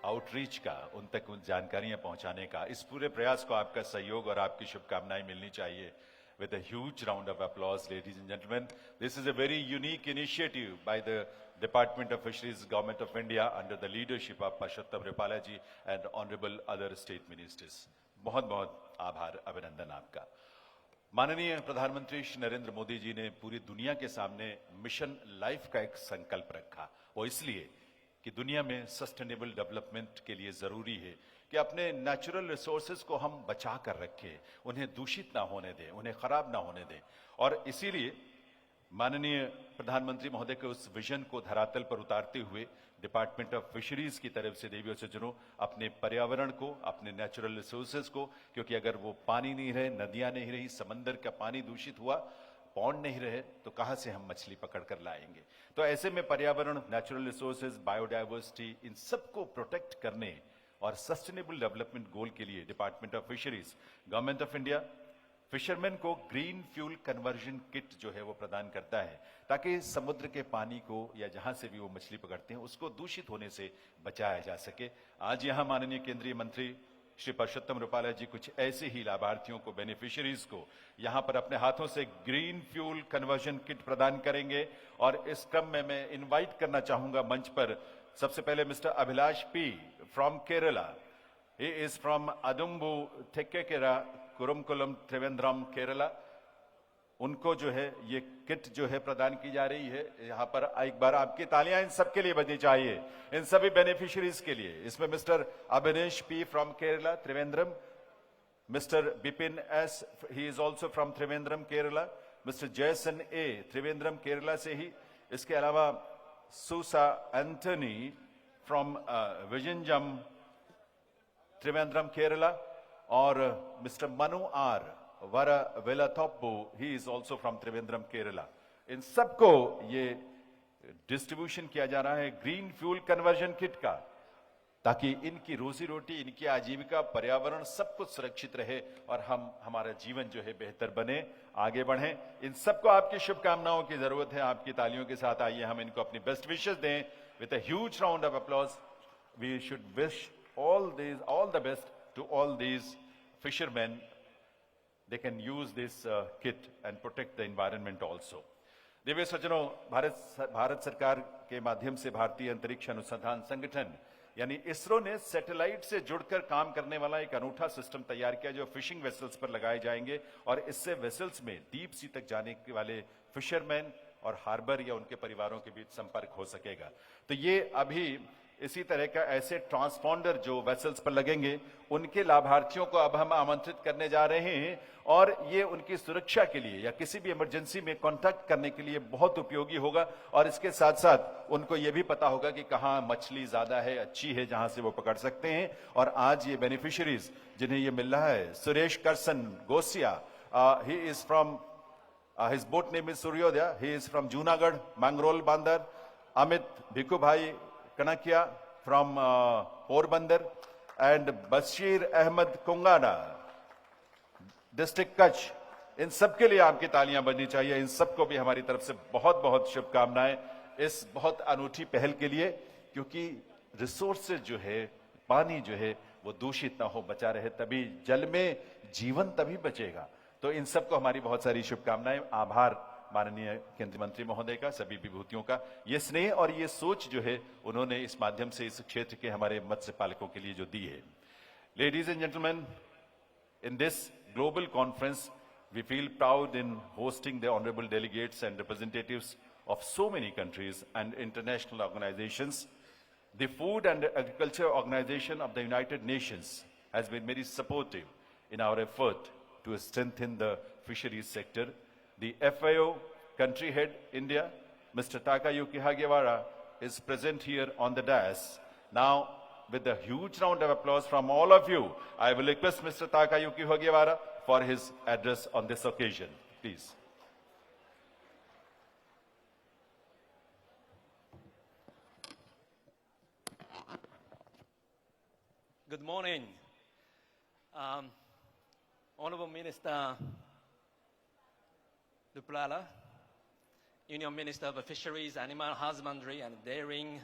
आउटरीच का, उन तक उन जानकारियां पहुंचाने का। इस पूरे प्रयास को आपका सहयोग और आपकी शुभकामनाएं मिलनी चाहिए। With a huge round of applause, ladies and gentlemen, this is a very unique initiative by the Department of Fisheries, Government of India, under the leadership of Purushottam Rupala ji and honorable other state ministers. बहुत बहुत आभार, अभिनंदन आपका। माननीय प्रधानमंत्री श्री नरेंद्र मोदी जी ने पूरी दुनिया के सामने मिशन लाइफ का एक संकल्प रखा। वो इसलिए कि दुनिया में सस्टेनेबल डेवलपमेंट के लिए जरूरी है कि अपने नेचुरल रिसोर्सेज को हम बचा कर रखें, उन्हें दूषित ना होने दें, उन्हें खराब ना होने दें। और इसीलिए माननीय प्रधानमंत्री महोदय के उस विजन को धरातल पर उतारते हुए डिपार्टमेंट ऑफ फिशरीज की तरफ से देवियों सज्जनों अपने पर्यावरण को, अपने नेचुरल रिसोर्सेज को, क्योंकि अगर वो पानी नहीं रहे, नदियां नहीं रही, समंदर का पानी दूषित हुआ, पौंड नहीं रहे, तो कहां से हम मछली पकड़ कर लाएंगे। तो ऐसे में पर्यावरण, नेचुरल रिसोर्सेज, बायोडाइवर्सिटी, इन सबको प्रोटेक्ट करने और सस्टेनेबल डेवलपमेंट गोल के लिए department of fisheries, government of India fisherman को ग्रीन फ्यूल कन्वर्जन किट जो है वो प्रदान करता है, ताकि समुद्र के पानी को या जहां से भी वो मछली पकड़ते हैं उसको दूषित होने से बचाया जा सके। आज यहां माननीय केंद्रीय मंत्री श्री पुरुषोत्तम रुपाला जी कुछ ऐसे ही लाभार्थियों को, बेनिफिशियरीज को यहां पर अपने हाथों से ग्रीन फ्यूल कन्वर्जन किट प्रदान करेंगे। और इस क्रम में मैं इन्वाइट करना चाहूंगा मंच पर सबसे पहले mister Abhilash P from Kerala. He is from Adumbu Thekkekara, Kurumkulam, Trivandrum, Kerala. उनको जो है ये किट जो है प्रदान की जा रही है। यहाँ पर एक बार आपकी तालियां इन सबके लिए बजनी चाहिए, इन सभी बेनिफिशियरीज के लिए। इसमें mister Abhinesh P from Kerala, Trivandrum, mister Bipin S, he is also from Trivandrum, Kerala, mister Jaison A, Trivandrum, Kerala से ही। इसके अलावा सुसा एंथनी फ्रॉम विजनजम, त्रिवेंद्रम, केरला, और mister Manu R Vara Velathoppu, he is also from Trivandrum, Kerala. इन सबको ये डिस्ट्रीब्यूशन किया जा रहा है ग्रीन फ्यूल कन्वर्जन किट का, ताकि इनकी रोजी रोटी, इनकी आजीविका, पर्यावरण सब कुछ सुरक्षित रहे और हमारा जीवन जो है बेहतर बने, आगे बढ़े। इन सबको आपकी शुभकामनाओं की जरूरत है, आपकी तालियों के साथ आइए हम इनको अपनी बेस्ट विशेस दें। With a huge round of applause we should wish all the best to all these fishermen. They can use this kit and protect the environment also. देवी सज्जनों, भारत सरकार के माध्यम से भारतीय अंतरिक्ष अनुसंधान संगठन यानी इसरो ने सैटेलाइट से जुड़कर काम करने वाला एक अनूठा सिस्टम तैयार किया जो फिशिंग वेसल्स पर लगाए जाएंगे, और इससे वेसल्स में डीप सी तक जाने वाले फिशरमैन और हार्बर या उनके परिवारों के बीच संपर्क हो सकेगा। तो ये अभी इसी तरह का ऐसे ट्रांसपॉन्डर जो वेसल्स पर लगेंगे, उनके लाभार्थियों को अब हम आमंत्रित करने जा रहे हैं और ये उनकी सुरक्षा के लिए या किसी भी इमरजेंसी में कांटेक्ट करने के लिए बहुत उपयोगी होगा। और इसके साथ साथ उनको ये भी पता होगा कि कहाँ मछली ज्यादा है, अच्छी है, जहां से वो पकड़ सकते हैं। और आज ये बेनिफिशियरीज जिन्हें ये मिल रहा है, Suresh Karsan Gosiya, he is from his boat name is Suryodaya. He is from Junagadh, Mangrol Bandar. Amit Bhikubhai Kanakia from Porbandar. And Bashir Ahmed Kungana, District Kutch. इन सब के लिए आपकी तालियां बजनी चाहिए। इन सबको भी हमारी तरफ से बहुत बहुत शुभकामनाएं इस बहुत अनूठी पहल के लिए, क्योंकि रिसोर्सेज जो है, पानी जो है, वो दूषित ना हो, बचा रहे, तभी जल में जीवन तभी बचेगा। तो इन सबको हमारी बहुत सारी शुभकामनाएं। आभार माननीय केंद्रीय मंत्री महोदय का, सभी विभूतियों का। ये स्नेह और ये सोच जो है उन्होंने इस माध्यम से इस क्षेत्र के हमारे मत्स्य पालकों के लिए जो दी है। Ladies and gentleman, in this global conference we feel proud in hosting the honorable delegates and representatives of so many countries and international organizations. The Food and Agriculture Organization of the United Nations has been very supportive in our effort to strengthen the fisheries sector. The FAO country head, India, Mr. Takayuki Hagiwara, is present here on the dais. Now, with a huge round of applause from all of you, I will request Mr. Takayuki Hagiwara for his address on this occasion. Please. Good morning. Honorable Minister Duplala, Union Minister of Fisheries, Animal Husbandry and Dairying,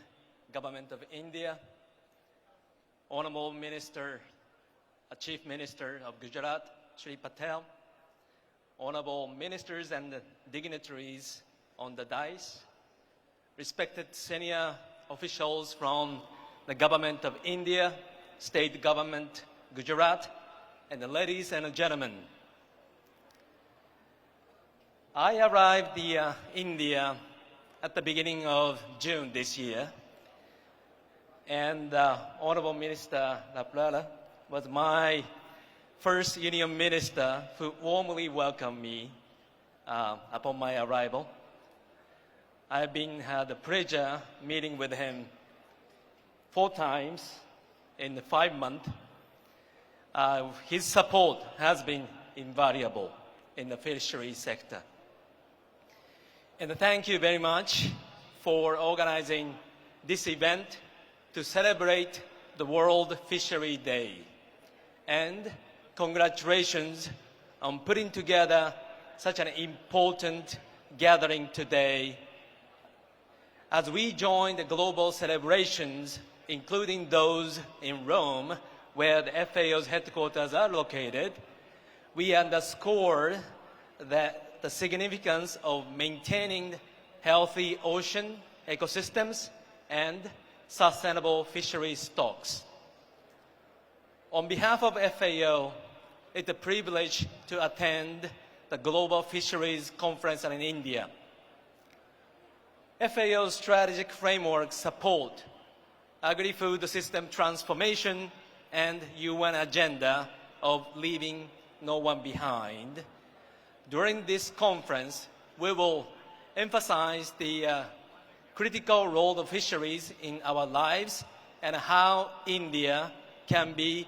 Government of India, Honorable Minister, Chief Minister of Gujarat, Shri Patel, Honorable Ministers and dignitaries on the dais, respected senior officials from the Government of India, State Government, Gujarat, and the ladies and gentlemen. I arrived in India at the beginning of June this year, and Honorable Minister Laplala was my first Union Minister who warmly welcomed me upon my arrival. I've had the pleasure meeting with him 4 times in 5 months. His support has been invaluable in the fisheries sector. And thank you very much for organizing this event to celebrate the World Fishery Day. And congratulations on putting together such an important gathering today. As we join the global celebrations, including those in Rome, where the FAO's headquarters are located, we underscore that the significance of maintaining healthy ocean ecosystems and sustainable fishery stocks. On behalf of FAO, it's a privilege to attend the Global Fisheries Conference in India. FAO's strategic framework support agri-food system transformation and UN agenda of leaving no one behind. During this conference, we will emphasize the critical role of fisheries in our lives and how India can be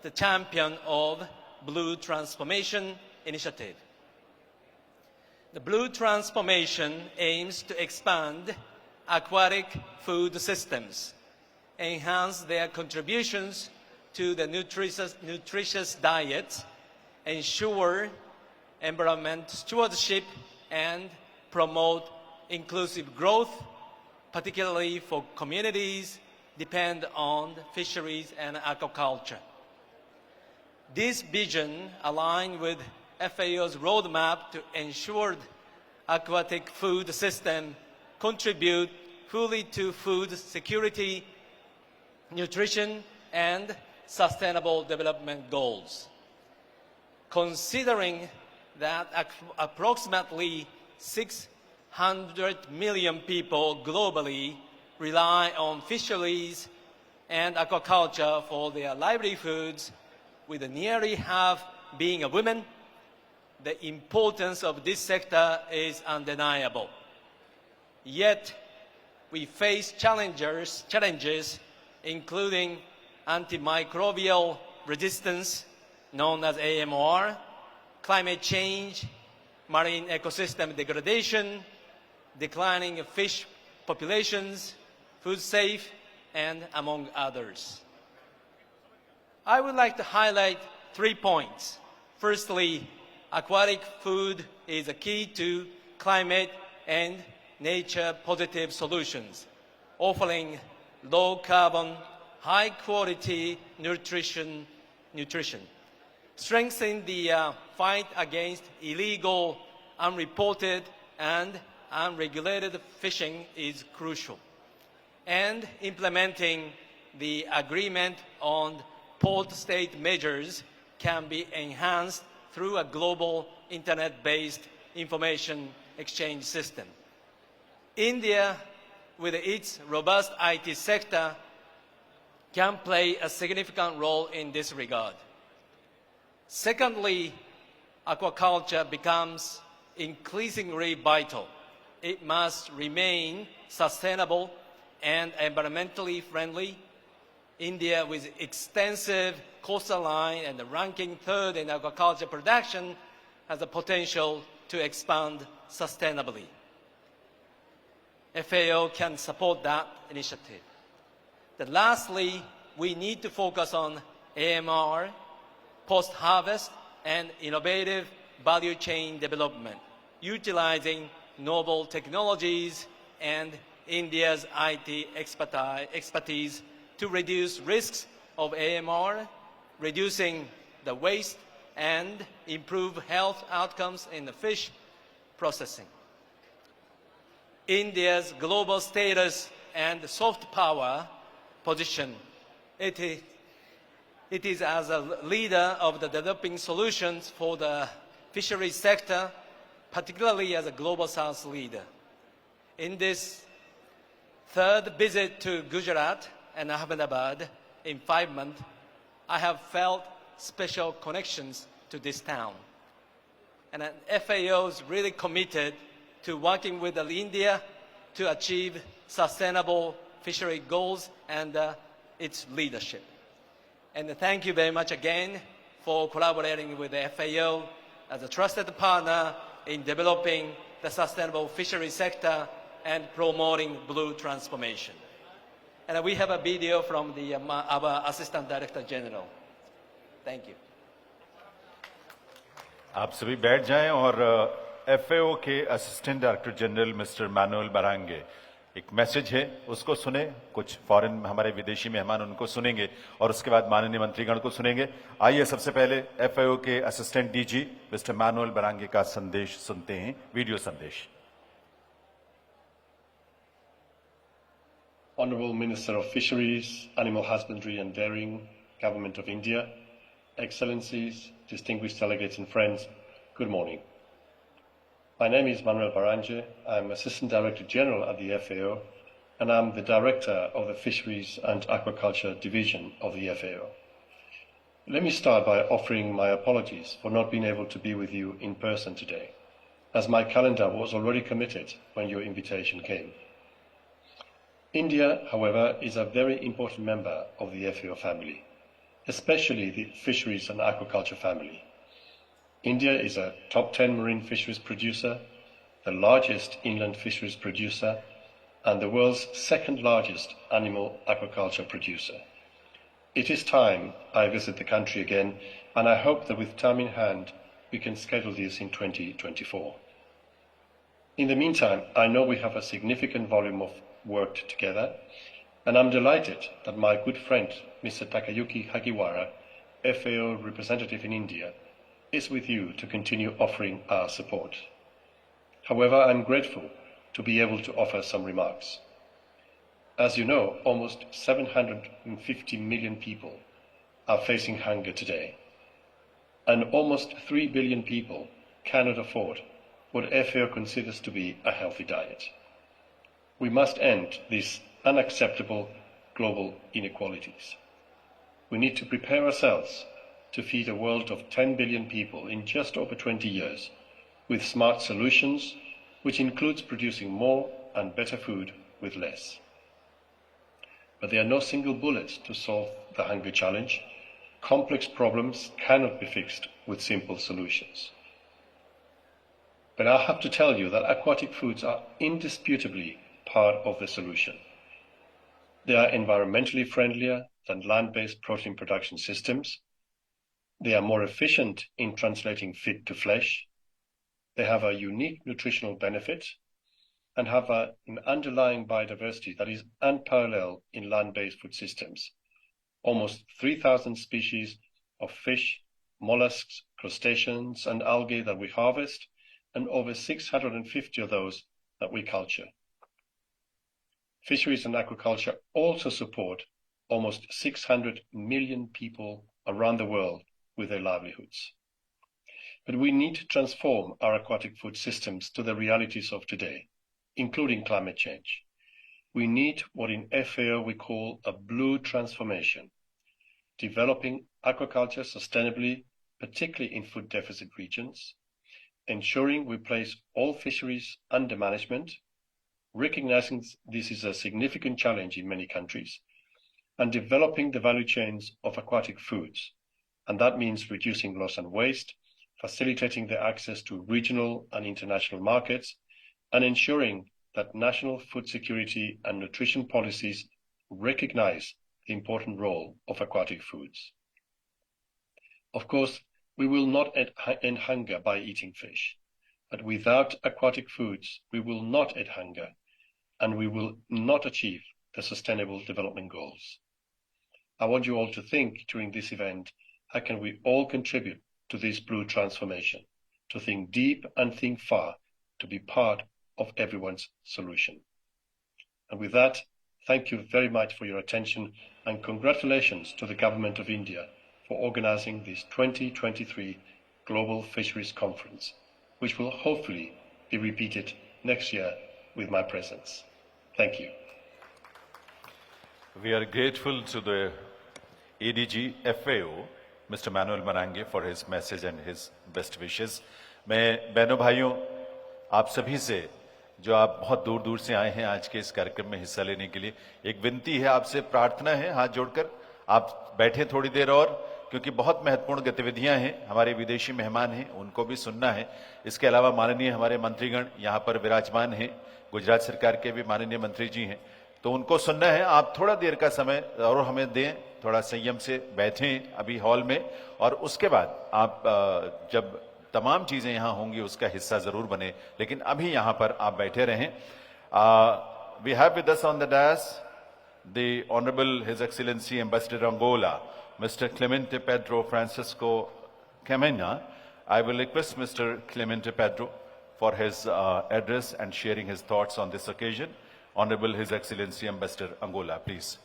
the champion of Blue Transformation Initiative. The Blue Transformation aims to expand aquatic food systems, enhance their contributions to the nutritious diet, ensure environment stewardship, and promote inclusive growth, particularly for communities depend on fisheries and aquaculture. This vision aligns with FAO's roadmap to ensure aquatic food system contribute fully to food security, nutrition, and sustainable development goals. Considering that approximately 600 million people globally rely on fisheries and aquaculture for their livelihoods, with nearly half being a woman, the importance of this sector is undeniable. Yet, we face challenges including antimicrobial resistance, known as AMR, climate change, marine ecosystem degradation, declining fish populations, food safe, and among others. I would like to highlight 3 points. Firstly, aquatic food is a key to climate and nature-positive solutions, offering low-carbon, high-quality nutrition. Strengthening the fight against illegal, unreported, and unregulated fishing is crucial. And implementing the agreement on port-state measures can be enhanced through a global internet-based information exchange system. India, with its robust IT sector, can play a significant role in this regard. Secondly, aquaculture becomes increasingly vital. It must remain sustainable and environmentally friendly. India, with extensive coastline and ranking third in aquaculture production, has the potential to expand sustainably. FAO can support that initiative. Then lastly, we need to focus on AMR, post-harvest, and innovative value chain development, utilizing novel technologies and India's IT expertise to reduce risks of AMR, reducing the waste, and improve health outcomes in the fish processing. India's global status and soft power position, it is as a leader of the developing solutions for the fisheries sector, particularly as a Global South leader. In this third visit to Gujarat and Ahmedabad in 5 months, I have felt special connections to this town. And FAO is really committed to working with India to achieve sustainable fishery goals and its leadership. And thank you very much again for collaborating with the FAO as a trusted partner in developing the sustainable fishery sector and promoting blue transformation. And we have a video from our Assistant Director General. Thank you. आप सभी बैठ जाएं और FAO के assistant director general mister Manuel Barange एक message है उसको सुने, कुछ फॉरेन हमारे विदेशी मेहमान उनको सुनेंगे और उसके बाद माननीय मंत्रीगण को सुनेंगे। आइए सबसे पहले FAO के असिस्टेंट DG मिस्टर मैनुअल बरांगे का संदेश सुनते हैं, वीडियो संदेश। Honorable Minister of Fisheries, Animal Husbandry and Dairying, Government of India, Excellencies, distinguished delegates and friends, good morning. My name is Manuel Baranje. I'm Assistant Director General at the FAO, and I'm the Director of the Fisheries and Aquaculture Division of the FAO. Let me start by offering my apologies for not being able to be with you in person today, as my calendar was already committed when your invitation came. India, however, is a very important member of the FAO family, especially the fisheries and aquaculture family. India is a top 10 marine fisheries producer, the largest inland fisheries producer, and the world's second largest animal aquaculture producer. It is time I visit the country again, and I hope that with time in hand, we can schedule this in 2024. In the meantime, I know we have a significant volume of work together, and I'm delighted that my good friend, Mr. Takayuki Hagiwara, FAO representative in India, is with you to continue offering our support. However, I'm grateful to be able to offer some remarks. As you know, almost 750 million people are facing hunger today, and almost 3 billion people cannot afford what FAO considers to be a healthy diet. We must end this unacceptable global inequalities. We need to prepare ourselves to feed a world of 10 billion people in just over 20 years with smart solutions, which includes producing more and better food with less. But there are no single bullets to solve the hunger challenge. Complex problems cannot be fixed with simple solutions. But I have to tell you that aquatic foods are indisputably part of the solution. They are environmentally friendlier than land-based protein production systems. They are more efficient in translating feed to flesh. They have a unique nutritional benefit and have an underlying biodiversity that is unparalleled in land-based food systems. Almost 3,000 species of fish, mollusks, crustaceans, and algae that we harvest, and over 650 of those that we culture. Fisheries and aquaculture also support almost 600 million people around the world with their livelihoods. But we need to transform our aquatic food systems to the realities of today, including climate change. We need what in FAO we call a blue transformation, developing aquaculture sustainably, particularly in food deficit regions, ensuring we place all fisheries under management, recognizing this is a significant challenge in many countries, and developing the value chains of aquatic foods. And that means reducing loss and waste, facilitating the access to regional and international markets, and ensuring that national food security and nutrition policies recognize the important role of aquatic foods. Of course, we will not end hunger by eating fish, but without aquatic foods, we will not end hunger, and we will not achieve the Sustainable Development Goals. I want you all to think during this event, how can we all contribute to this blue transformation, to think deep and think far, to be part of everyone's solution. And with that, thank you very much for your attention, and congratulations to the Government of India for organizing this 2023 Global Fisheries Conference, which will hopefully be repeated next year with my presence. Thank you. We are grateful to the ADG FAO, Mr. Manuel Marange, for his message and his best wishes. मैं बहनों भाइयों आप सभी से जो आप बहुत दूर दूर से आए हैं आज के इस कार्यक्रम में हिस्सा लेने के लिए, एक विनती है आपसे, प्रार्थना है, हाथ जोड़कर आप बैठे थोड़ी देर और, क्योंकि बहुत महत्वपूर्ण गतिविधियां हैं, हमारे विदेशी मेहमान हैं, उनको भी सुनना है। इसके अलावा माननीय हमारे मंत्रीगण यहाँ पर विराजमान हैं, गुजरात सरकार के भी माननीय मंत्री जी हैं, तो उनको सुनना है। आप थोड़ा देर का समय और हमें दें, थोड़ा संयम से बैठें अभी हॉल में, और उसके बाद आप जब तमाम चीजें यहाँ होंगी उसका हिस्सा जरूर बने, लेकिन अभी यहाँ पर आप बैठे रहें। We have with us on the dash the Honorable His Excellency Ambassador Angola, Mr. Clemente Pedro Francisco Camena. I will request Mr. Clemente Pedro for his address and sharing his thoughts on this occasion. Honorable His Excellency Ambassador Angola, please.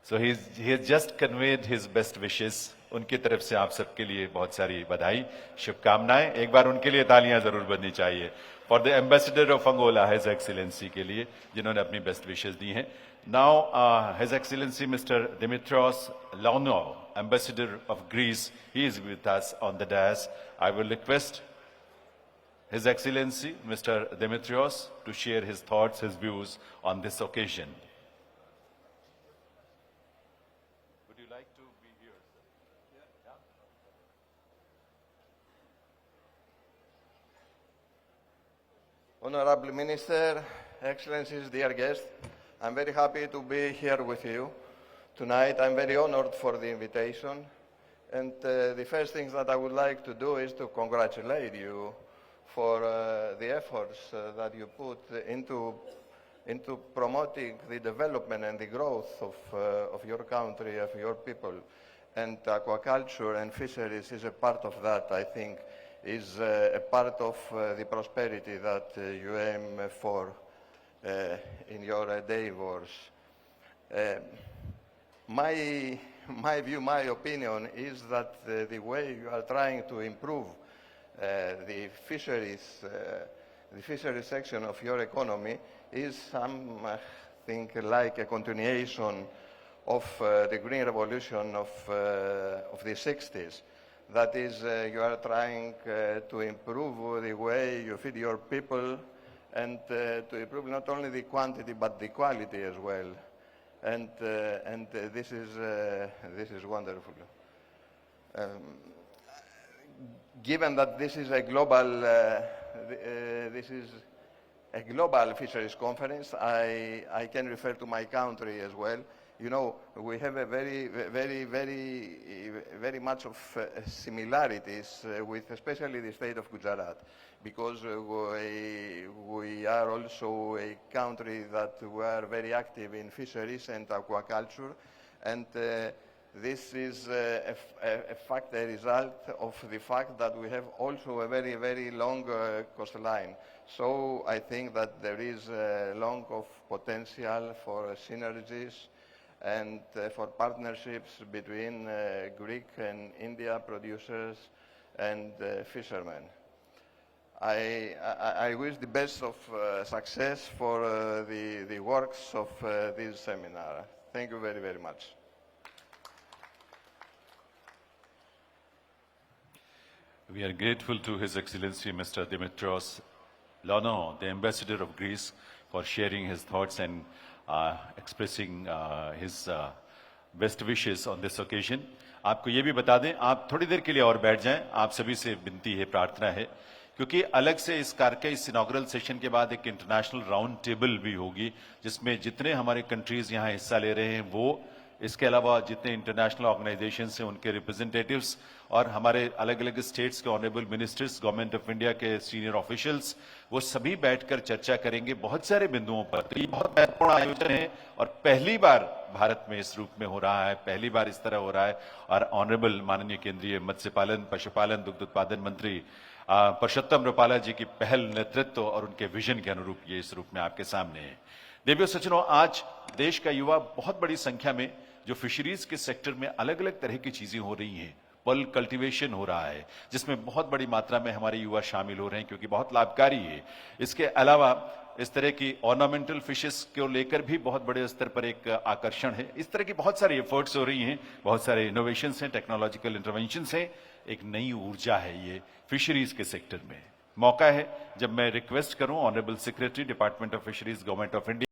So he has just conveyed his best wishes. उनकी तरफ से आप सबके लिए बहुत सारी बधाई, शुभकामनाएं। एक बार उनके लिए तालियां जरूर बजनी चाहिए for the ambassador of Angola, his excellency के लिए, जिन्होंने अपनी बेस्ट विशेस दी हैं। Now his excellency mister Dimitrios Ioannou, ambassador of Greece, he is with us on the dash. I will request his excellency mister Dimitrios to share his thoughts, his views on this occasion. Honorable Minister, Excellencies, dear guests, I'm very happy to be here with you tonight. I'm very honored for the invitation. And the first thing that I would like to do is to congratulate you for the efforts that you put into promoting the development and the growth of your country, of your people. And aquaculture and fisheries is a part of that, I think, is a part of the prosperity that you aim for in your endeavors. My view, my opinion is that the way you are trying to improve the fisheries section of your economy is something like a continuation of the Green Revolution of the 60s. That is, you are trying to improve the way you feed your people and to improve not only the quantity but the quality as well. And this is wonderful. Given that this is a global fisheries conference, I can refer to my country as well. You know, we have a very much of similarities with especially the state of Gujarat, because we are also a country that we are very active in fisheries and aquaculture, and this is a result of the fact that we have also a very long coastline. So I think that there is a lot of potential for synergies and for partnerships between Greek and India producers and fishermen. I wish the best of success for the works of this seminar. Thank you very much. We are grateful to His Excellency Mr. Dimitrios Lono, the Ambassador of Greece, for sharing his thoughts and expressing his best wishes on this occasion. आपको ये भी बता दें, आप थोड़ी देर के लिए और बैठ जाएं, आप सभी से विनती है, प्रार्थना है, क्योंकि अलग से इस इनॉग्रल सेशन के बाद एक इंटरनेशनल राउंड टेबल भी होगी, जिसमें जितने हमारे कंट्रीज यहाँ हिस्सा ले रहे हैं वो, इसके अलावा जितने इंटरनेशनल ऑर्गेनाइजेशंस हैं उनके रिप्रेजेंटेटिव्स और हमारे अलग अलग स्टेट्स के honourable ministers, government of India के सीनियर ऑफिशियल्स, वो सभी बैठकर चर्चा करेंगे बहुत सारे बिंदुओं पर। तो ये बहुत महत्वपूर्ण आयोजन है और पहली बार भारत में इस रूप में हो रहा है, पहली बार इस तरह हो रहा है। और ऑनरेबल माननीय केंद्रीय मत्स्य पालन, पशुपालन, दुग्ध उत्पादन मंत्री परषोत्तम रुपाला जी की पहल, नेतृत्व और उनके विजन के अनुरूप ये इस रूप में आपके सामने है। देवियों सज्जनों, आज देश का युवा बहुत बड़ी संख्या में जो फिशरीज के सेक्टर में अलग अलग तरह की चीजें हो रही हैं, पर्ल कल्टीवेशन हो रहा है, जिसमें बहुत बड़ी मात्रा में हमारे युवा शामिल हो रहे हैं, क्योंकि बहुत लाभकारी है। इसके अलावा इस तरह की ऑर्नामेंटल फिशेस को लेकर भी बहुत बड़े स्तर पर एक आकर्षण है। इस तरह की बहुत सारी एफर्ट्स हो रही हैं, बहुत सारे इनोवेशंस हैं, टेक्नोलॉजिकल इंटरवेंशंस हैं, एक नई ऊर्जा है ये फिशरीज के सेक्टर में। मौका है जब मैं रिक्वेस्ट करूं honourable secretary, department of fisheries, government of India,